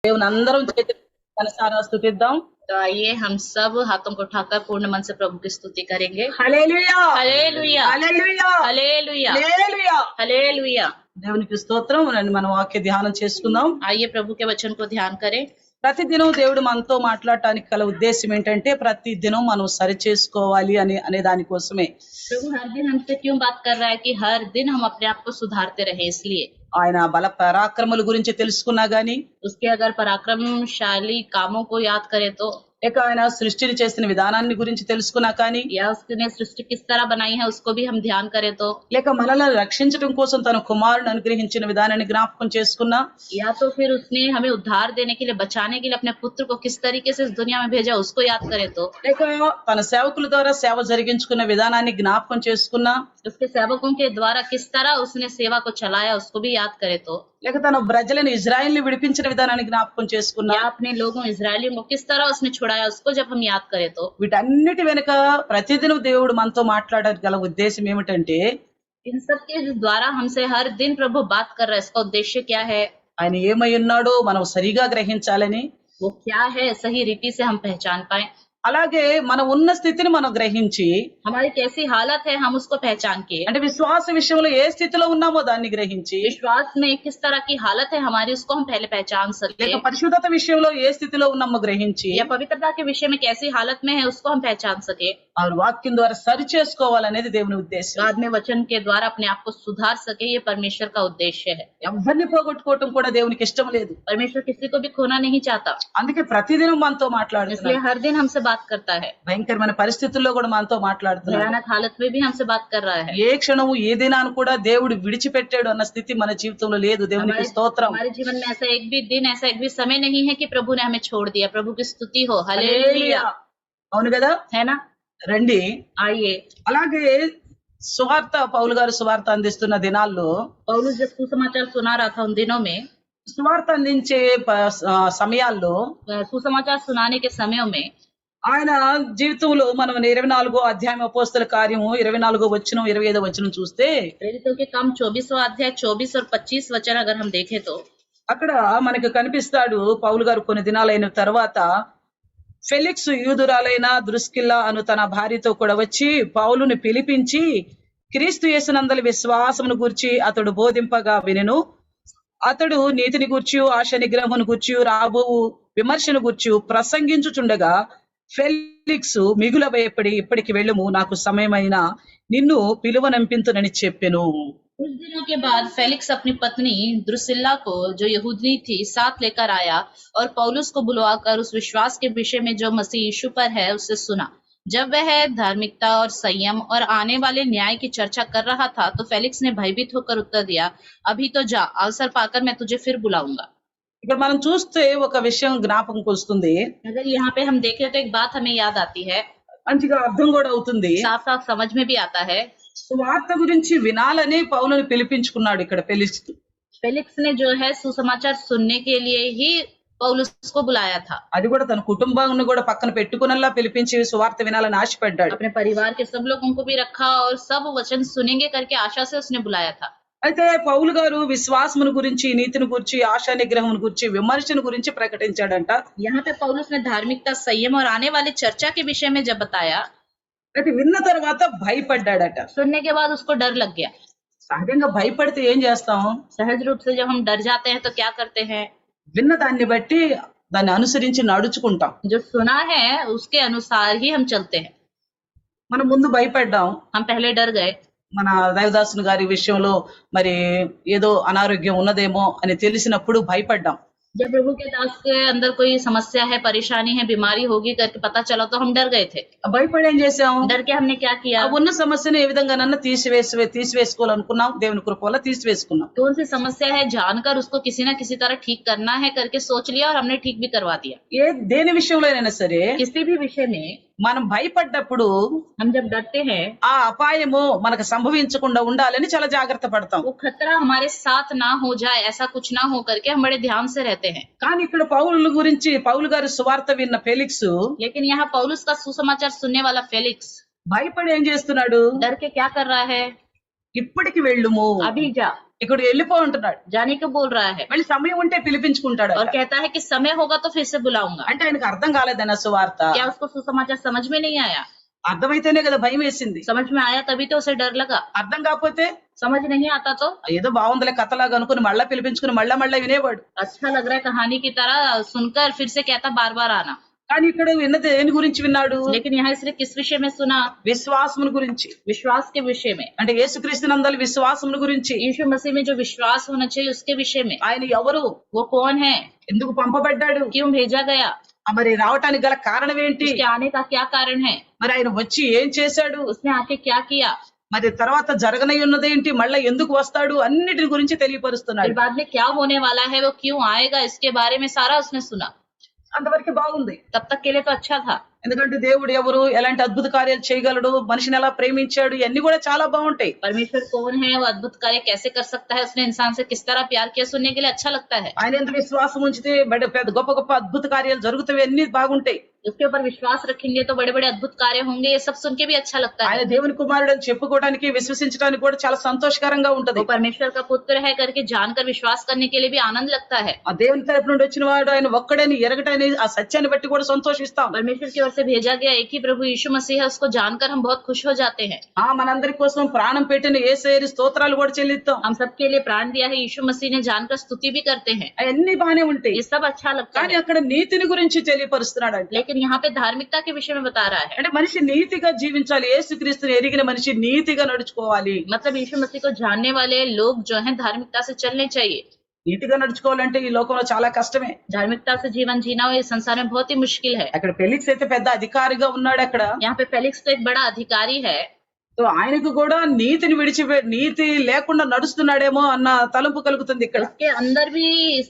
దేవుని అందరం చేతులు మనసారా స్తుతిద్దాం. तो आइए हम सब हाथों को उठाकर पूर्ण मन से प्रभु की स्तुति करेंगे। హల్లెలూయా హల్లెలూయా హల్లెలూయా హల్లెలూయా హల్లెలూయా. హల్లెలూయా। దేవునికి స్తోత్రం. రండి మనం వాక్య ధ్యానం చేసుకుందాం. आइए प्रभु के वचन को ध्यान करें। ప్రతిదినం దేవుడు మనతో మాట్లాడటానికి గల ఉద్దేశం ఏంటంటే ప్రతి దినం మనం సరి చేసుకోవాలి అనే దానికోసమే. प्रभु हर दिन हमसे क्यों बात कर रहा है कि हर दिन हम अपने आप को सुधारते रहे, इसलिए ఆయన బల పరాక్రమల గురించి తెలుసుకున్నా గానీ, उसके अगर पराक्रमशाली कामों को याद करें तो, లేక ఆయన సృష్టిని చేసిన విధానాన్ని గురించి తెలుసుకున్నా కానీ, या उसने सृष्टि किस तरह बनाई है उसको भी हम ध्यान करें तो, లేక మనల్ని రక్షించడం కోసం తన కుమారుని అనుగ్రహించిన విధానాన్ని జ్ఞాపకం చేసుకున్నా, या तो फिर उसने हमें उद्धार देने के लिए, बचाने के लिए अपने पुत्र को किस तरीके से इस दुनिया में भेजा उसको याद करें तो, లేక తన సేవకుల ద్వారా సేవ జరిగించుకున్న విధానాన్ని జ్ఞాపకం చేసుకున్నా, उसके सेवकों के द्वारा किस तरह उसने सेवा को चलाया उसको भी याद करे तो, లేక తన ప్రజలను ఇజ్రాయెల్ని విడిపించిన విధానాన్ని జ్ఞాపకం చేసుకున్నా, या अपने लोगों इजरायलियों को किस तरह उसने छुड़ाया उसको जब हम याद करें तो, వీటన్నిటి వెనుక ప్రతిదినం దేవుడు మనతో మాట్లాడడానికి గల ఉద్దేశం ఏమిటంటే, इन सब के द्वारा हमसे हर दिन प्रभु बात कर रहा है। इसका उद्देश्य क्या है? ఆయన ఏమై ఉన్నాడో మనం సరిగా గ్రహించాలని, वो क्या है सही रीति से हम पहचान पाए, అలాగే మన ఉన్న స్థితిని మనం గ్రహించి, हमारी कैसी हालत है हम उसको पहचान के, అంటే విశ్వాస విషయంలో ఏ స్థితిలో ఉన్నామో దాన్ని గ్రహించి, विश्वास में किस तरह की हालत है हमारी उसको हम पहले पहचान सके, లేక పరిశుద్ధత విషయంలో ఏ స్థితిలో ఉన్నామో గ్రహించి, या पवित्रता के विषय में कैसी हालत में है उसको हम पहचान सके, ఆ వాక్యం ద్వారా సరి చేసుకోవాలనేది దేవుని ఉద్దేశం. बाद में वचन के द्वारा अपने आप को सुधार सके, ये परमेश्वर का उद्देश्य है। ఎవరిని పోగొట్టుకోవటం కూడా దేవునికి ఇష్టం లేదు. परमेश्वर किसी को भी खोना नहीं चाहता, అందుకే ప్రతిదినం మనతో इसलिए మాట్లాడుతున్నాడు. हर दिन हमसे बात करता है, భయంకరమైన పరిస్థితుల్లో కూడా మనతో మాట్లాడుతున్నాడు. भयानक हालत में भी हमसे बात कर रहा है। ఏ క్షణము ఏ దినాన్ని కూడా దేవుడు విడిచిపెట్టాడు అన్న స్థితి మన జీవితంలో లేదు. దేవునికి స్తోత్రం. हमारे जीवन में ऐसा एक भी दिन, ऐसा एक भी समय नहीं है कि प्रभु ने हमें छोड़ दिया। प्रभु की स्तुति हो, हालेलुया, అవును కదా. है ना। రండి. आइए, అలాగే సువార్త పౌలు గారు సువార్త అందిస్తున్న దినాల్లో, पौलुस जब सुसमाचार सुना रहा था उन दिनों में, సువార్త అందించే సమయాల్లో सुसमाचार सुनाने के समयों में ఆయన జీవితంలో మనం 24వ అధ్యాయం అపోస్తల కార్యము 24వ వచనం 25వ వచనం చూస్తే, प्रेरितों के काम 24वां अध्याय 24 और 25 वचन अगर हम देखें तो అక్కడ మనకు కనిపిస్తాడు పౌలు గారు కొన్ని దినాలైన తర్వాత ఫెలిక్స్ యూదురాలైన ద్రుస్కిల్లా అను తన భార్యతో కూడా వచ్చి పౌలుని పిలిపించి క్రీస్తు యేసునందలి విశ్వాసమును గూర్చి అతడు బోధింపగా వినెను. అతడు నీతిని గూర్చి ఆశ నిగ్రహమును గూర్చి రాబో విమర్శను గూర్చి ప్రసంగించుచుండగా ఫెలిక్స్ మిగుల భయపడి ఇప్పటికి వెళ్ళుము, నాకు సమయమైన నిన్ను పిలువనంపింతునని చెప్పెను. कुछ दिनों के बाद फेलिक्स अपनी पत्नी द्रुसिल्ला को, जो यहूदी थी, साथ लेकर आया और पौलुस को बुलवाकर उस विश्वास के विषय में जो मसीह यीशु पर है उससे सुना। जब वह धार्मिकता और संयम और आने वाले न्याय की चर्चा कर रहा था तो फेलिक्स ने भयभीत होकर उत्तर दिया, अभी तो जा, अवसर पाकर मैं तुझे फिर बुलाऊंगा। ఇక్కడ మనం చూస్తే ఒక విషయం జ్ఞాపకంకి వస్తుంది. अगर यहाँ पे हम देखें तो एक बात हमें याद आती है, మంచిగా అర్థం కూడా అవుతుంది. साफ साफ समझ में भी आता है। సువార్త గురించి వినాలని పౌలుని పిలిపించుకున్నాడు ఇక్కడ ఫెలిక్స్. फेलिक्स ने जो है सुसमाचार सुनने के लिए ही पौलुस को बुलाया था। అది కూడా తన కుటుంబాన్ని కూడా పక్కన పెట్టుకునల్లా పిలిపించి సువార్త వినాలని ఆశపడ్డాడు. अपने परिवार के सब लोगों को भी रखा और सब वचन सुनेंगे करके आशा से उसने बुलाया था। అయితే పౌలు గారు విశ్వాసమును గురించి, నీతిని గురించి, ఆశా నిగ్రహమును గురించి, విమర్శను గురించి ప్రకటించాడంట. यहाँ पे पौलुस ने धार्मिकता, संयम और आने वाली चर्चा के विषय में जब बताया, అయితే విన్న తర్వాత భయపడ్డాడట. सुनने के बाद उसको डर लग गया। సహజంగా భయపడితే ఏం చేస్తాం? सहज रूप से जब हम डर जाते हैं तो क्या करते हैं? విన్న దాన్ని బట్టి దాన్ని అనుసరించి నడుచుకుంటాం. जो सुना है उसके अनुसार ही हम चलते हैं। మనం ముందు భయపడ్డాం. हम पहले डर गए। మన దైవదాసుని గారి విషయంలో మరి ఏదో అనారోగ్యం ఉన్నదేమో అని తెలిసినప్పుడు భయపడ్డాం. जब प्रभु के दास के अंदर कोई समस्या है, परेशानी है, बीमारी होगी करके पता चला तो हम डर गए थे। భయపడి ఏం చేసాం? डर के हमने क्या किया? ఆ ఉన్న సమస్యను ఏ విధంగానన్నా తీసివేసుకోవాలనుకున్నాం. దేవుని కృప వల్ల తీసివేసుకున్నాం. कौन सी समस्या है जानकर उसको किसी ना किसी तरह ठीक करना है करके सोच लिया और हमने ठीक भी करवा दिया। దేని విషయంలోనైనా సరే किसी भी विषय में మనం భయపడ్డప్పుడు हम जब डरते हैं, ఆ అపాయము మనకు సంభవించకుండా ఉండాలని చాలా జాగ్రత్త పడతాం. वो खतरा हमारे साथ ना हो जाए, ऐसा कुछ ना हो करके हम बड़े ध्यान से रहते हैं। కానీ ఇక్కడ పౌలు గారు సువార్త విన్న ఫెలిక్స్ लेकिन यहाँ पौलुस का सुसमाचार सुनने वाला फेलिक्स భయపడి ఏం చేస్తున్నాడు? डर के क्या कर रहा है? ఇప్పటికి వెళ్ళుము, अभी जा, ఇక్కడ వెళ్ళిపో అంటున్నాడు. जाने को बोल रहा है మళ్ళీ సమయం ఉంటే పిలిపించుకుంటాడు. और कहता है कि समय होगा तो फिर से बुलाऊंगा। అంటే ఆయనకు అర్థం కాలేదన్న సువార్త. क्या उसको सुसमाचार समझ में नहीं आया? అర్థమైతేనే కదా భయం వేసింది. समझ में आया तभी तो उसे डर लगा। అర్థం కాకపోతే समझ नहीं आता तो ఏదో బాగుందిలే కథలాగా అనుకుని మళ్ళా పిలిపించుకుని మళ్ళా వినేవాడు. अच्छा लग रहा है कहानी की तरह सुनकर फिर से कहता बार बार आना। కానీ ఇక్కడ విన్నది దేని గురించి విన్నాడు? लेकिन यहाँ इसने किस विषय में सुना? విశ్వాసమును గురించి. विश्वास के विषय में, అంటే యేసుక్రీస్తునందలి విశ్వాసమును గురించి. यीशु मसीह में जो विश्वास होना चाहिए उसके विषय में। ఆయన ఎవరు, वो कौन है, ఎందుకు పంపబడ్డాడు, क्यों भेजा गया, మరి రావటానికి గల కారణం ఏంటి, उसके आने का क्या कारण है, మరి ఆయన వచ్చి ఏం చేశాడు, उसने आके क्या किया, మరి తర్వాత జరగనై ఉన్నదేంటి, మళ్ళీ ఎందుకు వస్తాడు, అన్నిటి గురించి फिर తెలియపరుస్తున్నాడు. बाद में क्या होने वाला है, वो क्यों आएगा, इसके बारे में सारा उसने सुना। అంతవరకు బాగుంది. तब तक के लिए तो अच्छा था, ఎందుకంటే దేవుడు ఎవరు, ఎలాంటి అద్భుత కార్యాలు చేయగలడు, మనిషిని ఎలా ప్రేమించాడు, ఇవన్నీ కూడా చాలా బాగుంటాయి. परमेश्वर कौन है, वो अद्भुत कार्य कैसे कर सकता है, उसने इंसान से किस तरह प्यार किया, सुनने के लिए अच्छा लगता है। ఆయన ఎంత విశ్వాసం ఉంచితే పెద్ద గొప్ప గొప్ప అద్భుత కార్యాలు జరుగుతాయి, అన్ని బాగుంటాయి. उसके ऊपर विश्वास रखेंगे तो बड़े बड़े अद्भुत कार्य होंगे, ये सब सुन के भी अच्छा लगता ఆయన है। దేవుని కుమారుడు అని చెప్పుకోవడానికి విశ్వసించడానికి కూడా చాలా సంతోషకరంగా ఉంటది. वो परमेश्वर का पुत्र है करके जानकर विश्वास करने के लिए भी आनंद लगता है। ఆ దేవుని తరపు నుండి వచ్చిన వాడు ఆయన ఒక్కడని ఎరగటని ఆ సత్యాన్ని బట్టి కూడా సంతోషిస్తాం. परमेश्वर की ओर से भेजा गया एक ही प्रभु यीशु मसीह है, उसको जानकर हम बहुत खुश हो जाते हैं। మనందరి కోసం ప్రాణం పెట్టిన యేసయ్యకి స్తోత్రాలు కూడా చెల్లిస్తాం. हम सबके लिए प्राण दिया है यीशु मसीह ने, जानकर स्तुति भी करते हैं। అవన్నీ బానే ఉంటాయి. ये सब अच्छा लगता కానీ है, అక్కడ నీతిని గురించి తెలియపరుస్తున్నాడు. అంటే लेकिन यहाँ पे धार्मिकता के विषय में बता रहा है। అంటే మనిషి నీతిగా జీవించాలి, యేసుక్రీస్తుని ఎరిగిన మనిషి నీతిగా నడుచుకోవాలి. मतलब यीशु मसीह को जानने वाले लोग जो हैं धार्मिकता से चलने चाहिए। నీతిగా నడుచుకోవాలంటే ఈ లోకంలో చాలా కష్టమే. धार्मिकता से जीवन जीना ये संसार में बहुत ही मुश्किल है। అక్కడ ఫెలిక్స్ అయితే పెద్ద అధికారిగా ఉన్నాడు. అక్కడ यहाँ पे फेलिक्स तो एक बड़ा अधिकारी है, సో ఆయనకు కూడా నీతిని నీతి లేకుండా నడుస్తున్నాడేమో అన్న తలంపు కలుగుతుంది ఇక్కడ. उसके अंदर भी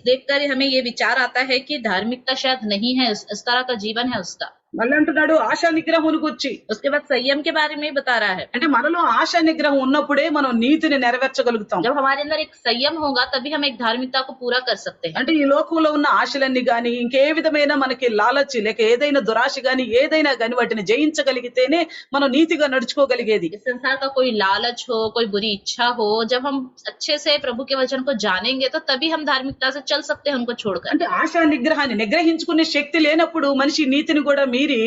देखकर हमें ये विचार आता है कि धार्मिकता शायद नहीं है, इस तरह का जीवन है उसका। మళ్ళీ అంటున్నాడు ఆశా నిగ్రహం గురించి. उसके बाद संयम के बारे में बता रहा है। అంటే మనలో ఆశా నిగ్రహం ఉన్నప్పుడే మనం నీతిని నెరవేర్చగలుగుతాం. जब हमारे अंदर एक संयम होगा तभी हम एक धार्मिकता को पूरा कर सकते हैं। అంటే ఈ లోకంలో ఉన్న ఆశలన్నీ గాని ఇంకే విధమైన మనకి లాలచి లేక ఏదైనా దురాశ గాని ఏదైనా గాని వాటిని జయించగలిగితేనే మనం నీతిగా నడుచుకోగలిగేది. इस संसार का कोई लालच हो, कोई बुरी इच्छा हो, जब हम अच्छे से प्रभु के वचन को जानेंगे तो तभी हम धार्मिकता से चल सकते हैं उनको छोड़कर। అంటే ఆశా నిగ్రహాన్ని నిగ్రహించుకునే శక్తి లేనప్పుడు మనిషి నీతిని కూడా మీరి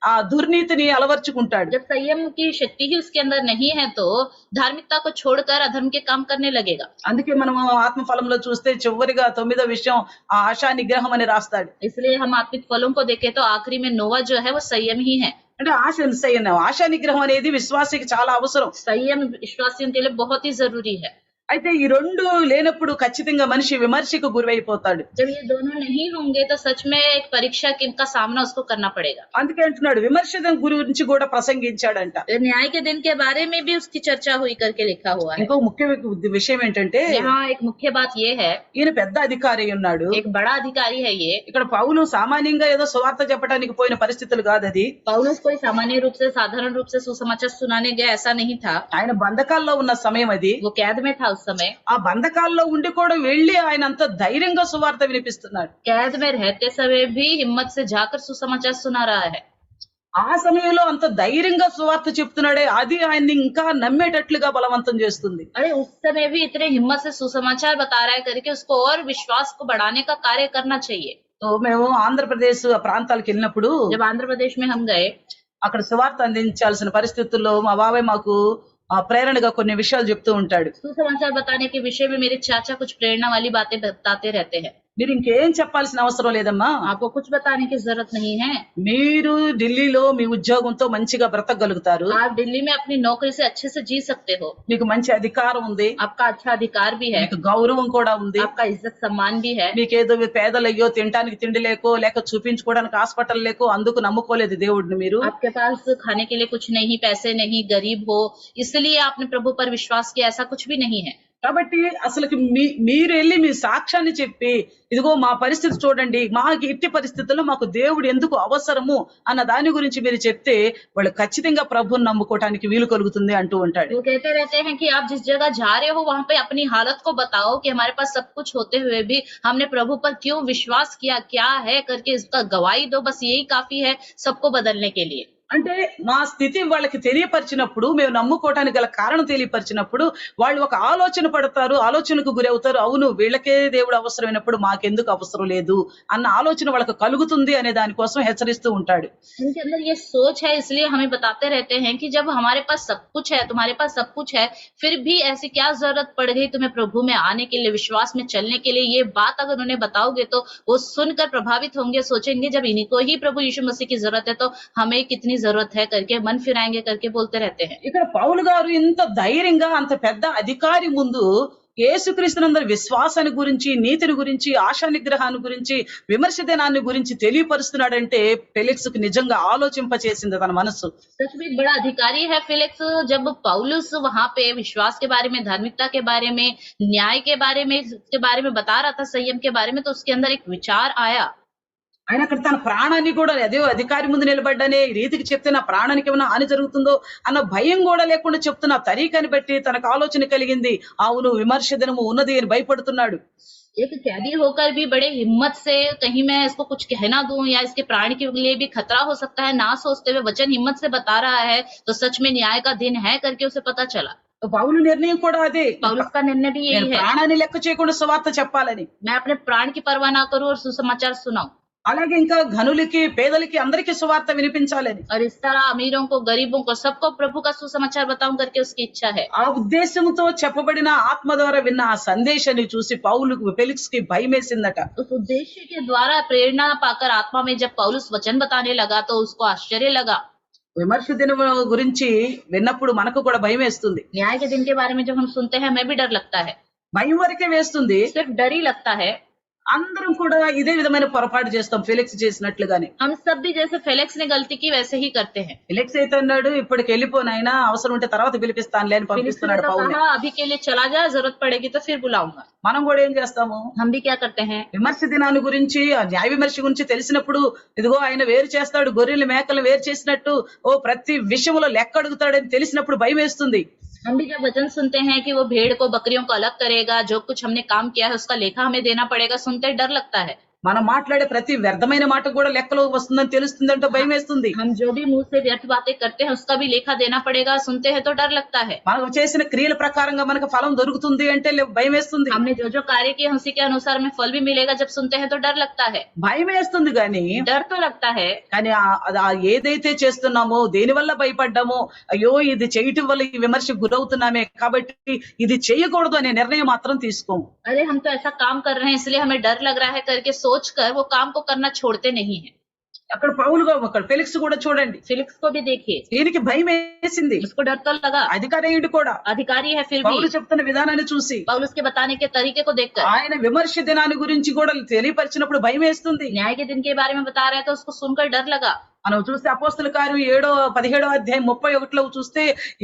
ఆ దుర్నీతిని అలవర్చుకుంటాడు. जब संयम की शक्ति ही उसके अंदर नहीं है तो धार्मिकता को छोड़कर अधर्म के काम करने लगेगा। అందుకే మనం ఆత్మఫలంలో చూస్తే చివరిగా 9వ విషయం ఆ ఆశా నిగ్రహం అని రాస్తాడు. इसलिए हम आत्मिक फलों को देखें तो आखिरी में नोवा जो है वो संयम ही है। అంటే ఆశా నిగ్రహం అనేది విశ్వాసికి చాలా అవసరం. संयम विश्वासियों के लिए बहुत ही जरूरी है। అయితే ఈ రెండు లేనప్పుడు ఖచ్చితంగా మనిషి విమర్శకు గురైపోతాడు. जब ये दोनों नहीं होंगे तो सच में एक परीक्षा का सामना उसको करना पड़ेगा। అందుకే అంటున్నాడు విమర్శ గురించి కూడా ప్రసంగించాడంట. न्याय के दिन के बारे में भी उसकी चर्चा हुई करके लिखा हुआ है। ఇంకో ముఖ్య విషయం ఏంటంటే यहाँ एक मुख्य बात ये है, ఈయన పెద్ద అధికారి ఉన్నాడు. एक बड़ा अधिकारी है ये। ఇక్కడ పౌలు సామాన్యంగా ఏదో సువార్త చెప్పడానికి పోయిన పరిస్థితులు కాదు అది. पौलुस कोई सामान्य रूप से साधारण रूप से सुसमाचार सुनाने गया ऐसा नहीं था। ఆయన బంధకాల్లో ఉన్న సమయం అది. वो कैद में था उस समय। ఆ బంధకాల్లో ఉండి కూడా వెళ్లి ఆయన అంత ధైర్యంగా సువార్త వినిపిస్తున్నాడు. कैद में रहते समय भी हिम्मत से जाकर सुसमाचार सुना रहा है। ఆ సమయంలో అంత ధైర్యంగా సువార్త చెప్తున్నాడే అది ఆయన్ని ఇంకా నమ్మేటట్లుగా బలవంతం చేస్తుంది. अरे उस समय भी इतने हिम्मत से सुसमाचार बता रहा है करके उसको और विश्वास को बढ़ाने का कार्य करना चाहिए। సో మేము ఆంధ్రప్రదేశ్ ఆ ప్రాంతాలకు వెళ్ళినప్పుడు जब आंध्र प्रदेश में हम गए, అక్కడ సువార్త అందించాల్సిన పరిస్థితుల్లో మా బాబాయ్ మాకు ప్రేరణగా కొన్ని విషయాలు చెప్తూ ఉంటాడు. सुसमाचार बताने के विषय में मेरे चाचा कुछ प्रेरणा वाली बातें बताते रहते हैं। మీరు ఇంకేం చెప్పాల్సిన అవసరం లేదమ్మా, आपको कुछ बताने की जरूरत नहीं है। మీరు ఢిల్లీలో మీ ఉద్యోగంతో మంచిగా బ్రతకగలుగుతారు. आप दिल्ली में अपनी नौकरी से अच्छे से जी सकते हो। మీకు మంచి అధికారం ఉంది, आपका अच्छा अधिकार भी है, మీకు గౌరవం కూడా ఉంది. आपका इज्जत सम्मान भी है। మీకేదో పేదలయ్యో తినడానికి తిండి లేకో లేక చూపించుకోవడానికి హాస్పిటల్ లేకో అందుకు నమ్ముకోలేదు దేవుడిని మీరు. आपके पास खाने के लिए कुछ नहीं, पैसे नहीं, गरीब हो इसलिए आपने प्रभु पर विश्वास किया, ऐसा कुछ भी नहीं है। కాబట్టి అసలుకి మీరు వెళ్ళి మీ సాక్ష్యాన్ని చెప్పి ఇదిగో మా పరిస్థితి చూడండి, మాకు ఇట్టి పరిస్థితుల్లో మాకు దేవుడు ఎందుకు అవసరము అన్న దాని గురించి మీరు చెప్తే వాళ్ళు ఖచ్చితంగా ప్రభువుని నమ్ముకోవడానికి వీలు కలుగుతుంది అంటూ ఉంటాడు. वो कहते रहते हैं कि आप जिस जगह जा रहे हो वहां पे अपनी हालत को बताओ कि हमारे पास सब कुछ होते हुए भी हमने प्रभु पर क्यों विश्वास किया, क्या है करके इसका गवाही दो, बस यही काफी है सबको बदलने के लिए। అంటే మా స్థితి వాళ్ళకి తెలియపరిచినప్పుడు, మేము నమ్ముకోవటానికి గల కారణం తెలియపరిచినప్పుడు, వాళ్ళు ఒక ఆలోచన పడతారు, ఆలోచనకు గురవుతారు. అవును, వీళ్ళకే దేవుడు అవసరమైనప్పుడు మాకెందుకు అవసరం లేదు అన్న ఆలోచన వాళ్ళకి కలుగుతుంది అనే దాని కోసం హెచ్చరిస్తూ ఉంటాడు. उनके अंदर ये सोच है, इसलिए हमें बताते रहते हैं कि जब हमारे पास सब कुछ है, तुम्हारे पास सब कुछ है, फिर भी ऐसी क्या जरूरत पड़ गई तुम्हें प्रभु में आने के लिए, विश्वास में चलने के लिए। ये बात अगर उन्हें बताओगे तो वो सुनकर प्रभावित होंगे, सोचेंगे जब इन्हीं को ही प्रभु यीशु मसीह की जरूरत है तो हमें कितनी जरूरत है करके मन फिराएंगे करके बोलते रहते हैं। ఇక్కడ పౌలు గారు ఇంత ధైర్యంగా అంత పెద్ద అధికారి ముందు యేసుక్రీస్తునందరి విశ్వాసాన్ని గురించి, నీతిని గురించి, ఆశా నిగ్రహాన్ని గురించి, విమర్శ దినాన్ని గురించి తెలియపరుస్తున్నాడంటే ఫెలిక్స్ కు నిజంగా ఆలోచింపచేసింది తన మనస్సు. सच में एक बड़ा अधिकारी है फेलिक्स। जब पौलुस वहां पे विश्वास के बारे में, धार्मिकता के बारे में, न्याय के बारे में बता रहा था, संयम के बारे में, तो उसके अंदर एक विचार आया। ఆయన అక్కడ తన ప్రాణాన్ని కూడా అదే అధికారి ముందు నిలబడ్డానే ఈ రీతికి చెప్తే నా ప్రాణానికి ఏమైనా హాని జరుగుతుందో అన్న భయం కూడా లేకుండా చెప్తున్న తరీకాని బట్టి తనకు ఆలోచన కలిగింది. అవును, విమర్శ దినము ఉన్నది అని భయపడుతున్నాడు. एक कैदी होकर भी बड़े हिम्मत से कहीं मैं इसको कुछ कहना दूं या इसके प्राण के लिए भी खतरा हो सकता है, ना सोचते हुए वचन हिम्मत से बता रहा है, तो सच में न्याय का दिन है करके उसे पता चला। పౌలు నిర్ణయం కూడా అదే, पौलुस का निर्णय भी నేను यही है, ప్రాణాన్ని లెక్క చేయకుండా సువార్త చెప్పాలని. मैं अपने प्राण की परवाह ना करूं और सुसमाचार सुनाऊं। అలాగే ఇంకా ఘనులకి, పేదలకి అందరికీ సువార్త వినిపించాలని. और इस तरह अमीरों को, गरीबों को, सबको प्रभु का सुसमाचार बताऊं करके उसकी इच्छा है। ఆ ఉద్దేశంతో చెప్పబడిన ఆత్మ ద్వారా విన్న ఆ సందేశాన్ని చూసి పౌలుకు, ఫెలిక్స్ కి భయమేసిందట. उस उद्देश्य के द्वारा प्रेरणा पाकर आत्मा में जब पौलुस वचन बताने लगा तो उसको आश्चर्य लगा। విమర్శ దినం గురించి విన్నప్పుడు మనకు కూడా భయం వేస్తుంది. न्याय के दिन के बारे में जब हम सुनते हैं हमें भी डर लगता है, భయం వరకే వేస్తుంది. सिर्फ डर ही लगता है। అందరం కూడా ఇదే విధమైన పొరపాటు చేస్తాం ఫెలిక్స్ చేసినట్లుగానే. हम सब भी जैसे फेलिक्स ने गलती की वैसे ही करते हैं। ఫెలిక్స్ అయితే అన్నాడు, ఇప్పటికి వెళ్ళిపోనైనా, అవసరం ఉంటే తర్వాత పిలిపిస్తానులే అని फिलिक्स ने పంపిస్తున్నాడు तो పౌలు. कहा अभी के लिए चला जा, जरूरत पड़ेगी तो फिर बुलाऊंगा। మనం కూడా ఏం చేస్తాము, हम भी क्या करते हैं, విమర్శ దినాన్ని గురించి, ఆ న్యాయ విమర్శ గురించి తెలిసినప్పుడు, ఇదిగో ఆయన వేరు చేస్తాడు, గొర్రెలు మేకలు వేరు చేసినట్టు ప్రతి విషయంలో లెక్క అడుగుతాడని తెలిసినప్పుడు భయం వేస్తుంది. हम भी जब वचन सुनते हैं कि वो भेड़ को बकरियों को अलग करेगा, जो कुछ हमने काम किया है उसका लेखा हमें देना पड़ेगा, सुनते डर लगता है। మనం మాట్లాడే ప్రతి వ్యర్థమైన మాట కూడా లెక్కలో వస్తుందని తెలుస్తుందంటే భయం వేస్తుంది. हम जो भी मुंह से व्यर्थ बातें करते हैं उसका भी लेखा देना पड़ेगा, सुनते हैं तो डर लगता है। మనం చేసిన క్రియల ప్రకారంగా మనకు ఫలం దొరుకుతుంది అంటే భయం వేస్తుంది. हमने जो जो कार्य किए उसी के अनुसार हमें फल भी मिलेगा, जब सुनते हैं तो डर लगता है। భయం వేస్తుంది కానీ डर तो लगता है, కానీ ఏదైతే చేస్తున్నామో, దేని వల్ల భయపడ్డామో, అయ్యో ఇది చేయటం వల్ల ఈ విమర్శకు గురవుతున్నామే కాబట్టి ఇది చేయకూడదు అనే నిర్ణయం మాత్రం తీసుకోము. अरे हम तो ऐसा काम कर रहे हैं इसलिए हमें डर लग रहा है करके सोचकर वो काम को करना छोड़ते नहीं है। అక్కడ పౌలుగా అక్కడ ఫెలిక్స్ కూడా చూడండి, फेलिक्स को भी देखिए, దీనికి భయం వేసింది. उसको डर तो लगा, అధికారేయుడు కూడా अधिकारी है फिर పౌలు भी చెప్తున్న విధానాన్ని చూసి, पौलुस के बताने के तरीके को देखकर, ఆయన విమర్శ దినాన్ని గురించి కూడా తెలియపరిచినప్పుడు భయం వేస్తుంది. न्याय के दिन के बारे में बता रहे हैं तो उसको सुनकर डर लगा। మనం చూస్తే అపోస్తల కార్యం 17వ అధ్యాయం 31లో చూస్తే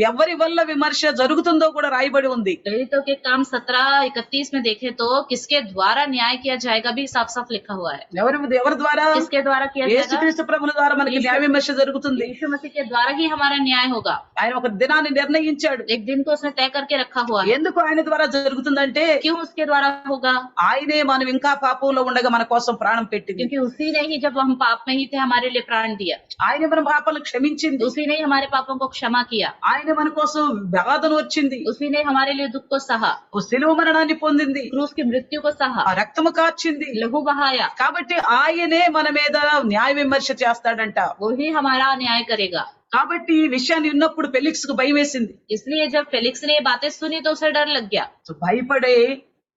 ఎవరి వల్ల విమర్శ జరుగుతుందో కూడా రాయబడి ఉంది. प्रेरितों के काम 17:31 में देखे तो किसके द्वारा न्याय किया जाएगा भी साफ साफ लिखा हुआ है। ఎవరి ద్వారా? किसके द्वारा किया जाएगा? యేసుక్రీస్తు ప్రభుల ద్వారా మనకి న్యాయ విమర్శ జరుగుతుంది. यीशु मसीह के द्वारा ही हमारा न्याय होगा। ఆయన ఒక దినాన్ని నిర్ణయించాడు. एक दिन को उसने तय करके रखा हुआ है। ఎందుకు ఆయన ద్వారా జరుగుతుందంటే, क्यों उसके द्वारा होगा? ఆయనే మనం ఇంకా పాపంలో ఉండగా మన కోసం ప్రాణం పెట్టింది. क्योंकि उसी ने ही जब हम पाप में ही थे हमारे लिए प्राण दिया, ఆయన మన పాపాలను క్షమించింది. उसी ने ही हमारे पापों को क्षमा किया, ఆయన మన కోసం బాధను వచ్చింది. उसी ने हमारे लिए दुख को सहा, ఓ శిలువ మరణాన్ని పొందింది, क्रूस की मृत्यु को सहा, ఆ రక్తము కార్చింది. लहू बहाया, కాబట్టి ఆయనే మన మీద న్యాయ విమర్శ చేస్తాడంట. वो ही हमारा न्याय करेगा। కాబట్టి ఈ విషయాన్ని విన్నప్పుడు ఫెలిక్స్ కు భయం వేసింది. इसलिए जब फेलिक्स ने ये बातें सुनी तो उसे डर लग गया। సో భయపడే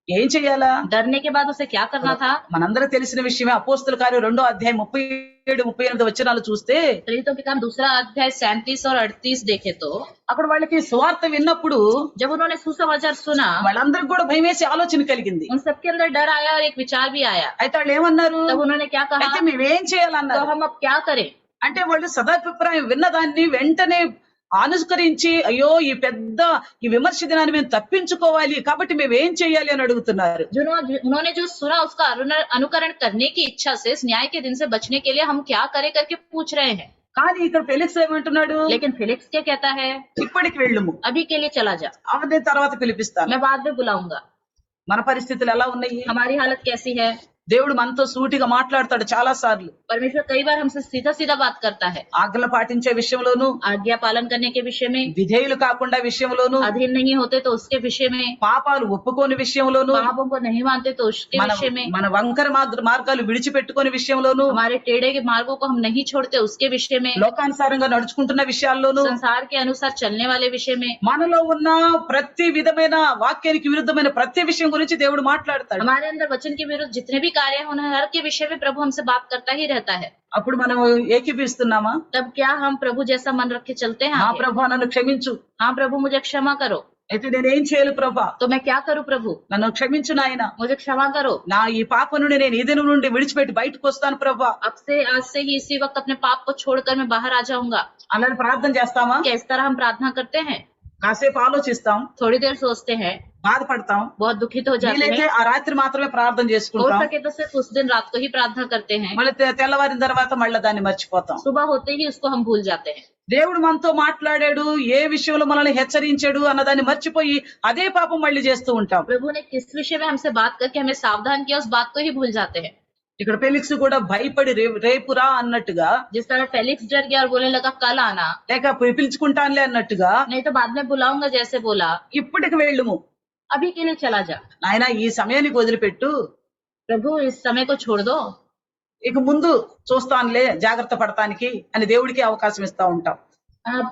ఏం చెయ్యాలా? डरने के बाद उसे क्या करना था? మనందరూ తెలిసిన విషయమే. అపోస్తల కార్యం 2వ అధ్యాయం 37-38 వచనాలు చూస్తే, प्रेरितों के काम 2 अध्याय 37 और 38 देखे तो అక్కడ వాళ్ళకి సువార్త విన్నప్పుడు जब उन्होंने सुसमाचार सुना వాళ్ళందరికీ కూడా భయం వేసి ఆలోచన కలిగింది. उन सबके अंदर डर आया और एक विचार भी आया। అయితే వాళ్ళు ఏమన్నారు? तब उन्होंने क्या कहा? అయితే మేమేం तो చేయాలన్నారు. हम अब क्या करें? అంటే వాళ్ళు సదాభిప్రాయం విన్నదాన్ని వెంటనే అనుసరించి, అయ్యో ఈ విమర్శ దినాన్ని మేము తప్పించుకోవాలి కాబట్టి మేము ఏం చేయాలి అని అడుగుతున్నారు. उन्होंने जो सुना उसका अनुकरण करने की इच्छा से इस न्याय के दिन से बचने के लिए हम क्या करें करके पूछ रहे हैं। కానీ ఇక్కడ ఫెలిక్స్ ఏమంటున్నాడు? लेकिन फेलिक्स क्या कहता है? ఇప్పటికి వెళ్ళము, अभी के लिए चला जा, అవన్నీ తర్వాత పిలిపిస్తాను. मैं बाद में बुलाऊंगा। మన పరిస్థితులు ఎలా ఉన్నాయి? हमारी हालत कैसी है? దేవుడు మనతో సూటిగా మాట్లాడతాడు చాలా సార్లు. परमेश्वर कई बार हमसे सीधा सीधा बात करता है, ఆజ్ఞలు పాటించే విషయంలోను, आज्ञा पालन करने के विषय में, విధేయులు కాకుండా విషయంలోను, अधीन नहीं होते तो उसके विषय में, పాపాలు ఒప్పుకోని విషయంలోను, पापों को नहीं मानते तो उसके మన विषय में, మన వంకర మార్గాలు విడిచిపెట్టుకుని విషయంలోను, हमारे टेढ़े के मार्गों को हम नहीं छोड़ते उसके विषय में, లోకానుసారంగా నడుచుకుంటున్న విషయాల్లోను, संसार के अनुसार चलने वाले विषय में, మనలో ఉన్న ప్రతి విధమైన వాక్యానికి విరుద్ధమైన ప్రతి విషయం గురించి దేవుడు మాట్లాడతాడు. हमारे अंदर वचन के विरुद्ध जितने भी कार्य होने हर के विषय में प्रभु हमसे बात करता ही रहता है। అప్పుడు మనం ఏకీపిస్తున్నామా? तब क्या हम प्रभु जैसा मन रख के चलते हैं నా आगे? ప్రభా నన్ను క్షమించు, हाँ प्रभु मुझे क्षमा करो, అయితే నేనేం చేయాలి ప్రభా? तो मैं क्या करूं प्रभु? నన్ను క్షమించు నాయన, मुझे क्षमा करो, నా ఈ పాప నుండి నేను ఈ దినం నుండి విడిచిపెట్టి బయటకు వస్తాను ప్రభా. अब से आज से ही इसी वक्त अपने पाप को छोड़कर मैं बाहर आ जाऊंगा। అలాని ప్రార్థన చేస్తామా? क्या इस तरह हम प्रार्थना करते हैं? కాసేపు ఆలోచిస్తాం, थोड़ी देर सोचते हैं, బాధపడతాం, बहुत दुखित हो जाते వీలైతే हैं, ఆ రాత్రి మాత్రమే ప్రార్థన हो చేసుకుంటాం, सके तो सिर्फ उस दिन रात को ही प्रार्थना करते हैं, మళ్ళీ తెల్లవారిన తర్వాత మళ్ళీ దాన్ని మర్చిపోతాం. सुबह होते ही उसको हम भूल जाते हैं। దేవుడు మనతో మాట్లాడాడు, ఏ విషయంలో మనల్ని హెచ్చరించాడు అన్నదాన్ని మర్చిపోయి అదే పాపం మళ్ళీ చేస్తూ ఉంటాం. प्रभु ने किस विषय में हमसे बात करके हमें सावधान किया उस बात को ही भूल जाते हैं। ఇక్కడ ఫెలిక్స్ కూడా భయపడి రేపురా అన్నట్టుగా, जिस तरह फेलिक्स डर गया और बोलने लगा कल आना, లేక పిలిపించుకుంటానులే అన్నట్టుగా, नहीं तो बाद में बुलाऊंगा जैसे बोला, ఇప్పటికి వెళ్ళుము अभी के लिए चला जा, నాయన, ఈ సమయానికి వదిలిపెట్టు, प्रभु इस समय को छोड़ दो, ఇక ముందు చూస్తానులే జాగ్రత్త పడటానికి అని దేవుడికి అవకాశం ఇస్తా ఉంటాం.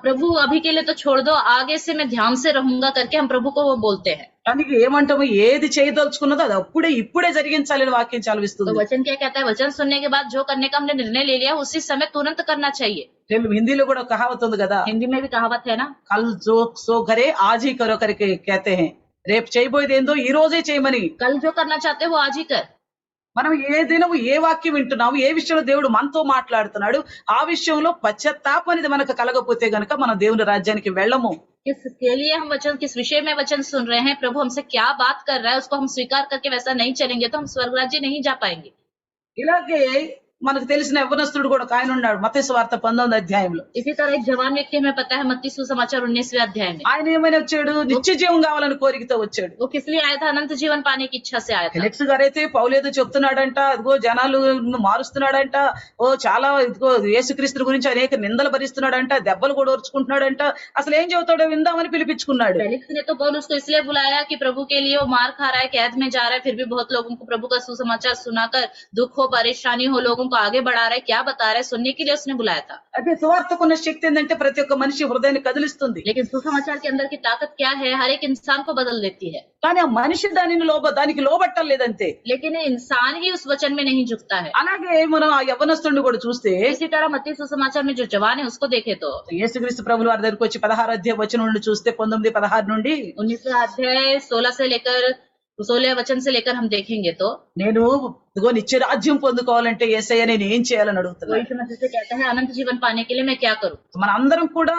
प्रभु अभी के लिए तो छोड़ दो, आगे से मैं ध्यान से रहूंगा करके हम प्रभु को वो बोलते हैं। కానీ ఏమంటాము, ఏది చేయదలుచుకున్నదో అది అప్పుడే ఇప్పుడే జరిగించాలని వాక్యం तो చదివిస్తుంది. वचन क्या कहता है? वचन सुनने के बाद जो करने का हमने निर्णय ले लिया उसी समय तुरंत करना चाहिए। హిందీలో కూడా ఒక కహావత్ ఉంది కదా, हिंदी में भी कहावत है ना, కల్ జో సో కరే ఆజ్ హీ కరో కరికే कहते हैं, రేపు చేయబోయేది ఏందో ఈ రోజే చేయమని. कल जो करना चाहते हो आज ही कर। మనం ఏ దినము ఏ వాక్యం వింటున్నాము, ఏ విషయంలో దేవుడు మనతో మాట్లాడుతున్నాడు, ఆ విషయంలో పశ్చాత్తాపం అనేది మనకు కలగపోతే గనుక మనం దేవుని రాజ్యానికి వెళ్ళము. किसके लिए हम वचन, किस विषय में वचन सुन रहे हैं, प्रभु हमसे क्या बात कर रहा है, उसको हम स्वीकार करके वैसा नहीं चलेंगे तो हम स्वर्ग राज्य नहीं जा पाएंगे। ఇలాగే మనకు తెలిసిన యవ్వనస్తుడు కూడా ఒక ఆయన ఉన్నాడు మత్తయి సువార్త 19వ అధ్యాయంలో. इसी तरह एक जवान व्यक्ति हमें पता है मत्ती सुसमाचार 19वें अध्याय में, ఆయన ఏమైనా వచ్చాడు, నిత్య జీవం కావాలని కోరికతో వచ్చాడు. वो किस लिए आया था? अनंत जीवन पाने की इच्छा से आया था। ఫెలిక్స్ గారైతే పౌలేదో చెప్తున్నాడంట, ఇదిగో జనాలు మారుస్తున్నాడంట, ఓ చాలా ఇదిగో యేసుక్రీస్తు గురించి అనేక నిందలు భరిస్తున్నాడంట, దెబ్బలు కూడా ఓర్చుకుంటున్నాడంట, అసలు ఏం చెబుతాడో విందామని పిలిపించుకున్నాడు. फेलिक्स ने तो पौलुस को इसलिए बुलाया कि प्रभु के लिए वो मार खा रहा है, कैद में जा रहा है, फिर भी बहुत लोगों को प्रभु का सुसमाचार सुनाकर दुख हो, परेशानी हो, लोगों को आगे बढ़ा रहा है, क्या बता रहा है, सुनने के लिए उसने बुलाया था। అయితే సువార్తకున్న శక్తి ఏంటంటే ప్రతి ఒక్క మనిషి హృదయాన్ని కదిలిస్తుంది. लेकिन सुसमाचार के अंदर की ताकत क्या है? हर एक इंसान को बदल देती है, కానీ ఆ మనిషి దానికి లోబట్టం లేదంతే. लेकिन इंसान ही उस वचन में नहीं झुकता है। అలాగే మనం ఆ యవ్వనస్తుడిని కూడా చూస్తే, इसी तरह मत्ती सुसमाचार में जो जवान है उसको देखे तो యేసుక్రీస్తు ప్రభువు వారి దగ్గరికి వచ్చి 16వ అధ్యాయం వచనం నుండి చూస్తే 19-16 నుండి, 19वां अध्याय 16 वचन से लेकर हम देखेंगे तो నేను ఇదిగో నిత్య రాజ్యం పొందుకోవాలంటే యేసయ్య నేను ఏం చేయాలని वो అడుగుతున్నాను. यीशु मसीह से कहता है अनंत जीवन पाने के लिए मैं क्या करूं। మన అందరం కూడా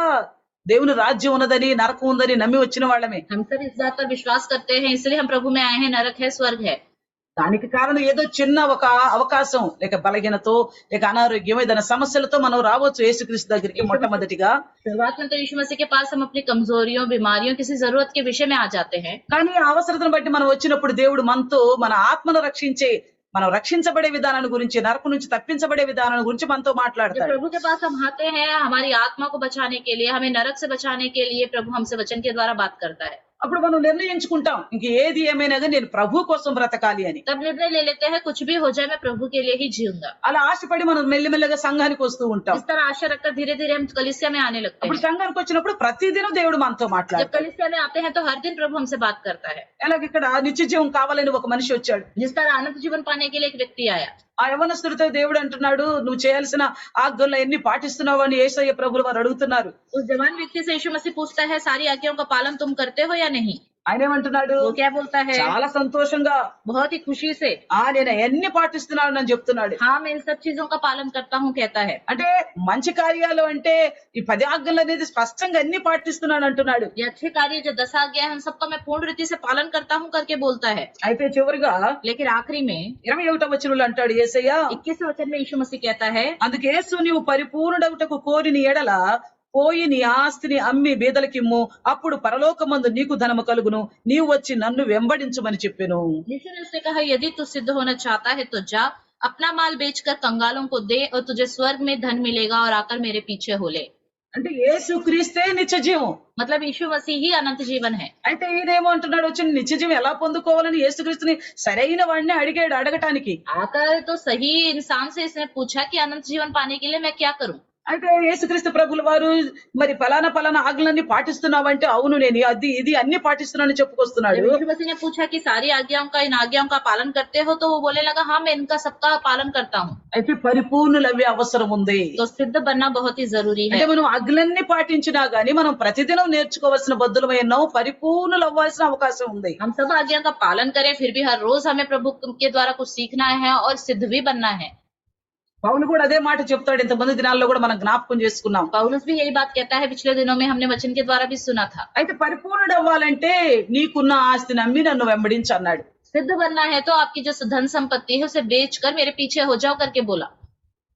దేవుని రాజ్యం ఉన్నదని నరకం ఉందని నమ్మి వచ్చిన వాళ్ళమే. हम सब इस बात पर विश्वास करते हैं, इसलिए हम प्रभु में आए हैं। नरक है, स्वर्ग है। దానికి కారణం ఏదో చిన్న ఒక అవకాశం, లేక బలహీనతో, లేక అనారోగ్యం, ఏదైనా సమస్యలతో మనం రావచ్చు యేసుక్రీస్తు దగ్గరికి మొట్టమొదటిగా. शुरुआत में तो यीशु मसीह के पास हम अपनी कमजोरियों, बीमारियों, किसी जरूरत के विषय में आ जाते हैं, కానీ ఆ అవసరతను బట్టి మనం వచ్చినప్పుడు దేవుడు మనతో మన ఆత్మను రక్షించే, మనం రక్షించబడే విధానాన్ని గురించి, నరకం నుంచి తప్పించబడే విధానాన్ని గురించి మనతో जब మాట్లాడతాడు. प्रभु के पास हम आते हैं, हमारी आत्मा को बचाने के लिए, हमें नरक से बचाने के लिए प्रभु हमसे वचन के द्वारा बात करता है। అప్పుడు మనం నిర్ణయించుకుంటాం, ఇంక ఏది ఏమైనా కానీ నేను ప్రభు కోసం బ్రతకాలి అని. तब निर्णय ले लेते हैं, कुछ भी हो जाए मैं प्रभु के लिए ही जीऊंगा। అలా ఆశపడి మనం మెల్లిమెల్లగా సంఘానికి వస్తూ ఉంటాం. इस तरह आशा रखकर धीरे धीरे हम कलीसिया में आने लगते అప్పుడు हैं। సంఘానికి వచ్చినప్పుడు ప్రతిదినం దేవుడు మనతో जब మాట్లాడతాడు. कलीसिया में आते हैं तो हर दिन प्रभु हमसे बात करता है। అలాగే ఇక్కడ నిత్య జీవం కావాలని ఒక మనిషి వచ్చాడు. जिस तरह अनंत जीवन पाने के लिए एक व्यक्ति आया, ఆ యవనస్తుడితో దేవుడు అంటున్నాడు, నువ్వు చేయాల్సిన ఆజ్ఞలు ఎన్ని పాటిస్తున్నావు అని యేసయ్య ప్రభువులు వారు అడుగుతున్నారు. उस जवान व्यक्ति से यीशु मसीह पूछता है, सारी आज्ञाओं का पालन तुम करते हो या नहीं? ఆయన ఏమంటున్నాడు, वो क्या बोलता है? చాలా సంతోషంగా, बहुत ही खुशी से, నేను ఎన్ని పాటిస్తున్నాను అని చెప్తున్నాడు. हाँ मैं इन सब चीजों का पालन करता हूँ कहता है। అంటే మంచి కార్యాలు అంటే ఈ 10 ఆజ్ఞలు అనేది స్పష్టంగా అన్ని పాటిస్తున్నాడు అంటున్నాడు. ये अच्छे कार्य जो 10 आज्ञा है उन सबका मैं पूर्ण रीति से पालन करता हूँ करके बोलता है। అయితే చివరిగా लेकिन आखिरी में 21వ వచనంలో అంటాడు యేసయ్య, 21वें वचन में यीशु मसीह कहता है, అందుకే యేసు నీవు పరిపూర్ణుడగుటకు కోరిన ఎడల పోయి నీ ఆస్తిని అమ్మి బీదలకిమ్ము, అప్పుడు పరలోకమందు నీకు ధనము కలుగును, నీవు వచ్చి నన్ను వెంబడించుమని చెప్పెను. यीशु ने उससे कहा, यदि तू सिद्ध होना चाहता है तो जा, अपना माल बेचकर कंगालों को दे और तुझे स्वर्ग में धन मिलेगा और आकर मेरे पीछे हो ले। అంటే యేసు క్రీస్తే నిత్య జీవం. मतलब यीशु मसीह ही अनंत जीवन है। అయితే ఈయనేమో అంటున్నాడు, వచ్చి నిత్య జీవం ఎలా పొందుకోవాలని యేసుక్రీస్తుని సరైన వాడిని అడిగాడు అడగటానికి. आकर तो सही इंसान से इसने पूछा कि अनंत जीवन पाने के लिए मैं क्या करूं। అయితే యేసుక్రీస్తు ప్రభుల వారు మరి ఫలానా ఆజ్ఞలన్నీ పాటిస్తున్నావంటే అవును నేను అది ఇది అన్ని పాటిస్తున్నానని చెప్పుకొస్తున్నాడు. जब यीशु मसीह ने पूछा कि सारी आज्ञाओं का इन आज्ञाओं का पालन करते हो, तो वो बोलने लगा हाँ मैं इनका सबका पालन करता हूँ। అయితే పరిపూర్ణులవ్వే అవసరం ఉంది. तो सिद्ध बनना बहुत ही जरूरी అంటే है। మనం ఆజ్ఞలన్నీ పాటించినా గానీ మనం ప్రతిదినం నేర్చుకోవాల్సిన బద్దులమై ఉన్నాం, పరిపూర్ణులు అవ్వాల్సిన అవకాశం ఉంది. हम सब आज्ञा का पालन करें, फिर भी हर रोज हमें प्रभु के द्वारा कुछ सीखना है और सिद्ध भी बनना है। పౌలు కూడా అదే మాట చెప్తాడు. ఇంతమంది దినాల్లో కూడా మనం జ్ఞాపకం చేసుకున్నాం. पौलुस भी यही बात कहता है, पिछले दिनों में हमने वचन के द्वारा भी सुना था। అయితే పరిపూర్ణుడు అవ్వాలంటే నీకున్న ఆస్తిని అమ్మి నన్ను వెంబడించు అన్నాడు. सिद्ध बनना है तो आपकी जो धन संपत्ति है उसे बेचकर मेरे पीछे हो जाओ करके बोला।